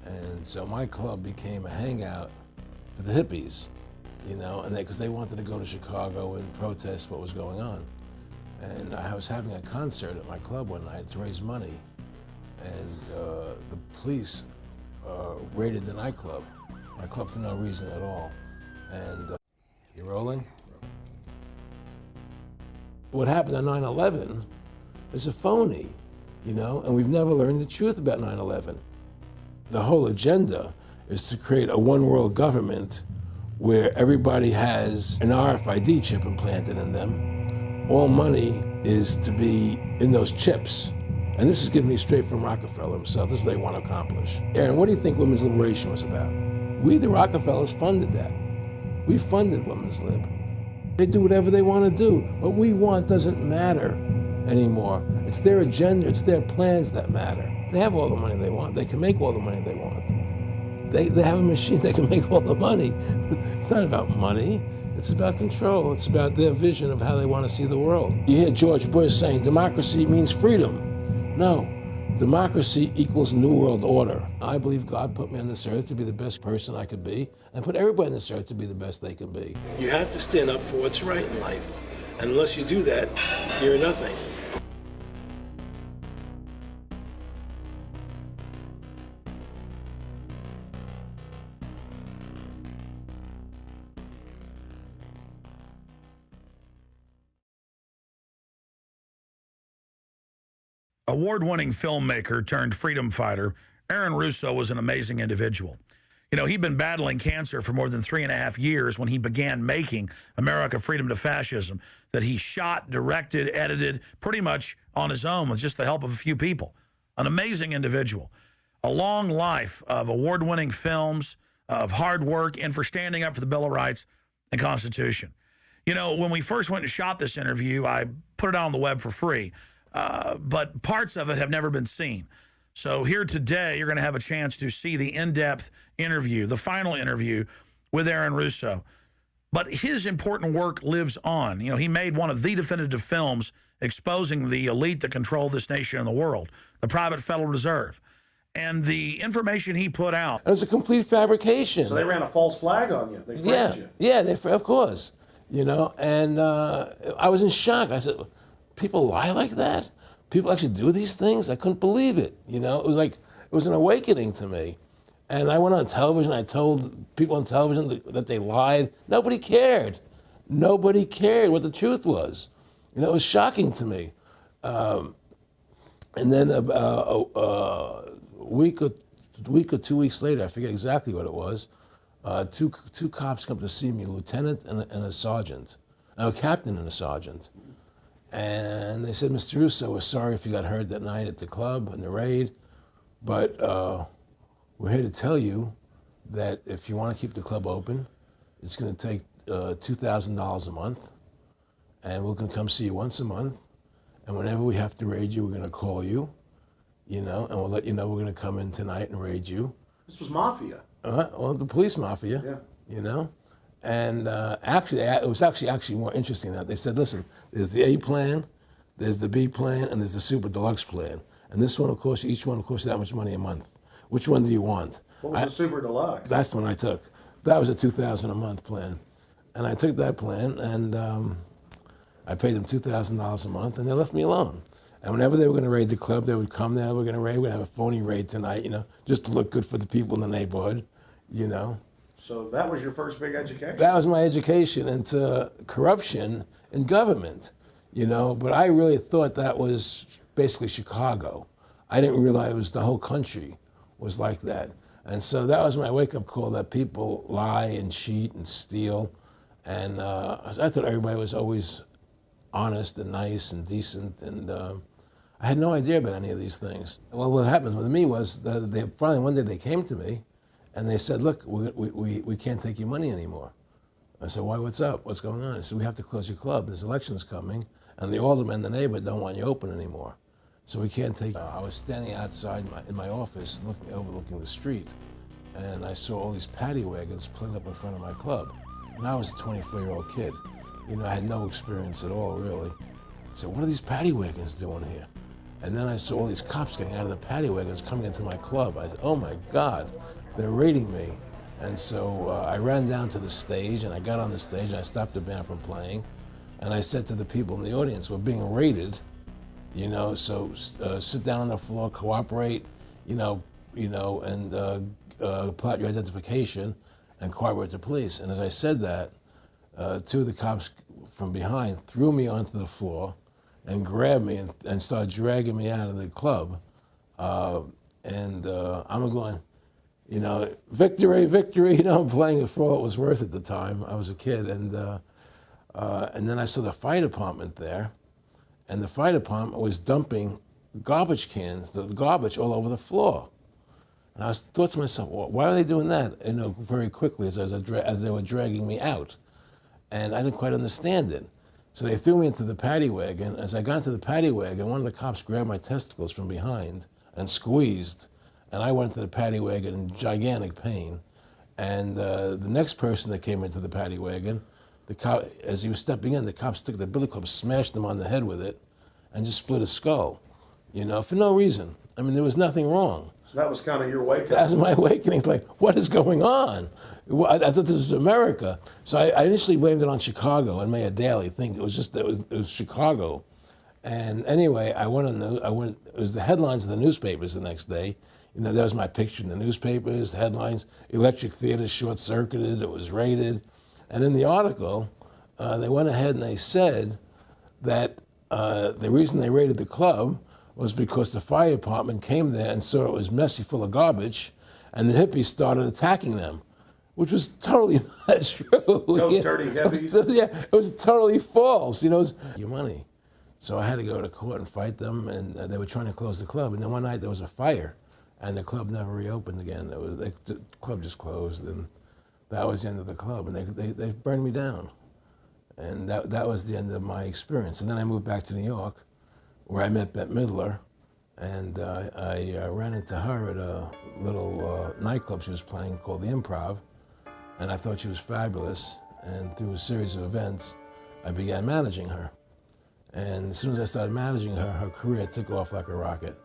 And so my club became a hangout for the hippies, you know, and because they wanted to go to Chicago and protest what was going on. And I was having a concert at my club one night to raise money, and the police raided the nightclub, my club, for no reason at all. And you rolling? What happened on 9/11 is a phony, you know, and we've never learned the truth about 9/11. The whole agenda is to create a one-world government where everybody has an RFID chip implanted in them. All money is to be in those chips. And this is given me straight from Rockefeller himself. This is what they want to accomplish. Aaron, what do you think women's liberation was about? We, the Rockefellers, funded that. We funded women's lib. They do whatever they want to do. What we want doesn't matter anymore. It's their agenda, it's their plans that matter. They have all the money they want. They can make all the money they want. They have a machine that can make all the money. It's not about money. It's about control. It's about their vision of how they want to see the world. You hear George Bush saying democracy means freedom. No, democracy equals New World Order. I believe God put me on this earth to be the best person I could be, and put everybody on this earth to be the best they can be. You have to stand up for what's right in life. And unless you do that, you're nothing. Award-winning filmmaker turned freedom fighter Aaron Russo was an amazing individual. You know, he'd been battling cancer for more than 3.5 years when he began making America Freedom to Fascism, that he shot, directed, edited pretty much on his own with just the help of a few people. An amazing individual. A long life of award-winning films, of hard work, and for standing up for the Bill of Rights and Constitution. You know, when we first went and shot this interview, I put it out on the web for free, but parts of it have never been seen. So here today, you're going to have a chance to see the in-depth interview, the final interview with Aaron Russo. But his important work lives on. You know, he made one of the definitive films exposing the elite that control this nation and the world, the private Federal Reserve. And the information he put out. It was a complete fabrication. So they ran a false flag on you. They framed you. Yeah, of course. You know, and I was in shock. I said, people lie like that? People actually do these things? I couldn't believe it. You know, it was like, it was an awakening to me. And I went on television. I told people on television that they lied. Nobody cared. Nobody cared what the truth was. You know, it was shocking to me. And then a week or 2 weeks later, I forget exactly what it was, two cops come to see me, a lieutenant and a sergeant, a captain and a sergeant. And they said, Mr. Russo, we're sorry if you got hurt that night at the club in the raid, but we're here to tell you that if you want to keep the club open, it's going to take $2,000 a month, and we're going to come see you once a month, and whenever we have to raid you, we're going to call you, you know, and we'll let you know we're going to come in tonight and raid you. This was mafia. Well, the police mafia, Yeah. you know. And actually, it was actually more interesting that they said, listen, there's the A plan, there's the B plan, and there's the super deluxe plan. And this one, of course, each one will cost you that much money a month. Which one do you want? What was the super deluxe? That's the one I took. That was a $2,000 a month plan. And I took that plan, and I paid them $2,000 a month, and they left me alone. And whenever they were going to raid the club, they would come there, we're going to have a phony raid tonight, you know, just to look good for the people in the neighborhood, you know. So that was your first big education? That was my education into corruption in government, you know, but I really thought that was basically Chicago. I didn't realize it was the whole country was like that. And so that was my wake-up call, that people lie and cheat and steal. And I thought everybody was always honest and nice and decent, and I had no idea about any of these things. Well, what happened with me was that they finally one day they came to me and they said, look, we can't take your money anymore. I said, why, what's up? What's going on? I said, we have to close your club. There's elections coming, and the aldermen in the neighborhood don't want you open anymore. So we can't take you. I was standing outside in my office overlooking the street, and I saw all these paddy wagons pulling up in front of my club. And I was a 24-year-old kid. You know, I had no experience at all, really. So what are these paddy wagons doing here? And then I saw all these cops getting out of the paddy wagons coming into my club. I said, oh my God, they're raiding me. And so I ran down to the stage, and I got on the stage, and I stopped the band from playing. And I said to the people in the audience, we're being raided, you know, so sit down on the floor, cooperate, and plot your identification and cooperate with the police. And as I said that, two of the cops from behind threw me onto the floor and grabbed me and started dragging me out of the club. I'm going, you know, victory, victory, you know, I'm playing it for all it was worth at the time. I was a kid. And then I saw the fire department there, and the fire department was dumping garbage cans, the garbage all over the floor. And I thought to myself, well, why are they doing that? You know, very quickly as they were dragging me out. And I didn't quite understand it. So they threw me into the paddy wagon. As I got into the paddy wagon, one of the cops grabbed my testicles from behind and squeezed, and I went into the paddy wagon in gigantic pain. And the next person that came into the paddy wagon, the cop, as he was stepping in, the cops took the billy club, smashed him on the head with it, and just split his skull, you know, for no reason. I mean, there was nothing wrong. So that was kind of your wake-up. That was my awakening. It's like, what is going on? I thought this was America. So I initially blamed it on Chicago and Mayor Daley, thinking it was Chicago. And anyway, it was the headlines of the newspapers the next day. You know, there was my picture in the newspapers, the headlines, electric theater short-circuited, it was raided. And in the article, they went ahead and they said that the reason they raided the club was because the fire department came there and saw it was messy, full of garbage, and the hippies started attacking them, which was totally not true. Those dirty hippies? It was totally false. You know, it was your money. So I had to go to court and fight them, and they were trying to close the club. And then one night there was a fire, and the club never reopened again. The club just closed, and that was the end of the club. And they burned me down. And that was the end of my experience. And then I moved back to New York, where I met Bette Midler, and I ran into her at a little nightclub she was playing called the Improv, and I thought she was fabulous. And through a series of events, I began managing her. And as soon as I started managing her, her career took off like a rocket.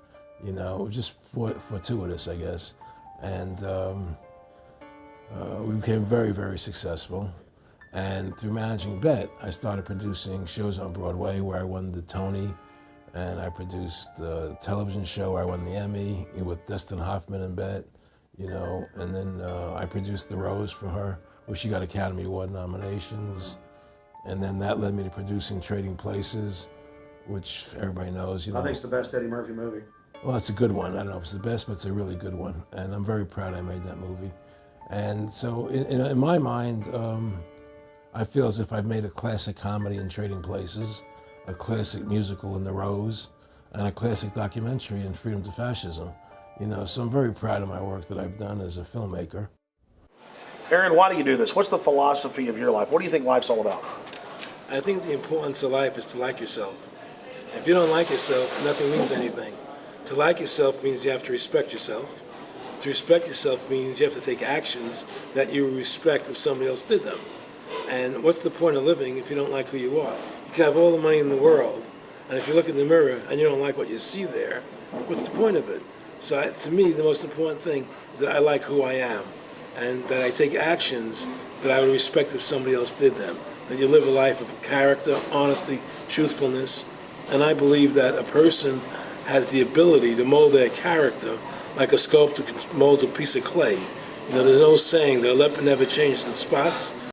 You know, it was just fortuitous, I guess. And we became very, very successful. And through managing Bette, I started producing shows on Broadway where I won the Tony, and I produced a television show where I won the Emmy with Dustin Hoffman and Bette, you know, and then I produced The Rose for her, where she got Academy Award nominations. And then that led me to producing Trading Places, which everybody knows, you know. I think it's the best Eddie Murphy movie. Well, it's a good one. I don't know if it's the best, but it's a really good one. And I'm very proud I made that movie. And so in my mind, I feel as if I've made a classic comedy in Trading Places, a classic musical in The Rose, and a classic documentary in Freedom to Fascism. You know, so I'm very proud of my work that I've done as a filmmaker. Aaron, why do you do this? What's the philosophy of your life? What do you think life's all about? I think the importance of life is to like yourself. If you don't like yourself, nothing means anything. To like yourself means you have to respect yourself. To respect yourself means you have to take actions that you respect if somebody else did them. And what's the point of living if you don't like who you are? You can have all the money in the world, and if you look in the mirror and you don't like what you see there, what's the point of it? So to me, the most important thing is that I like who I am, and that I take actions that I would respect if somebody else did them. That you live a life of character, honesty, truthfulness, and I believe that a person has the ability to mold their character like a sculptor can mold a piece of clay. You know, there's no saying that a leopard never changes its spots.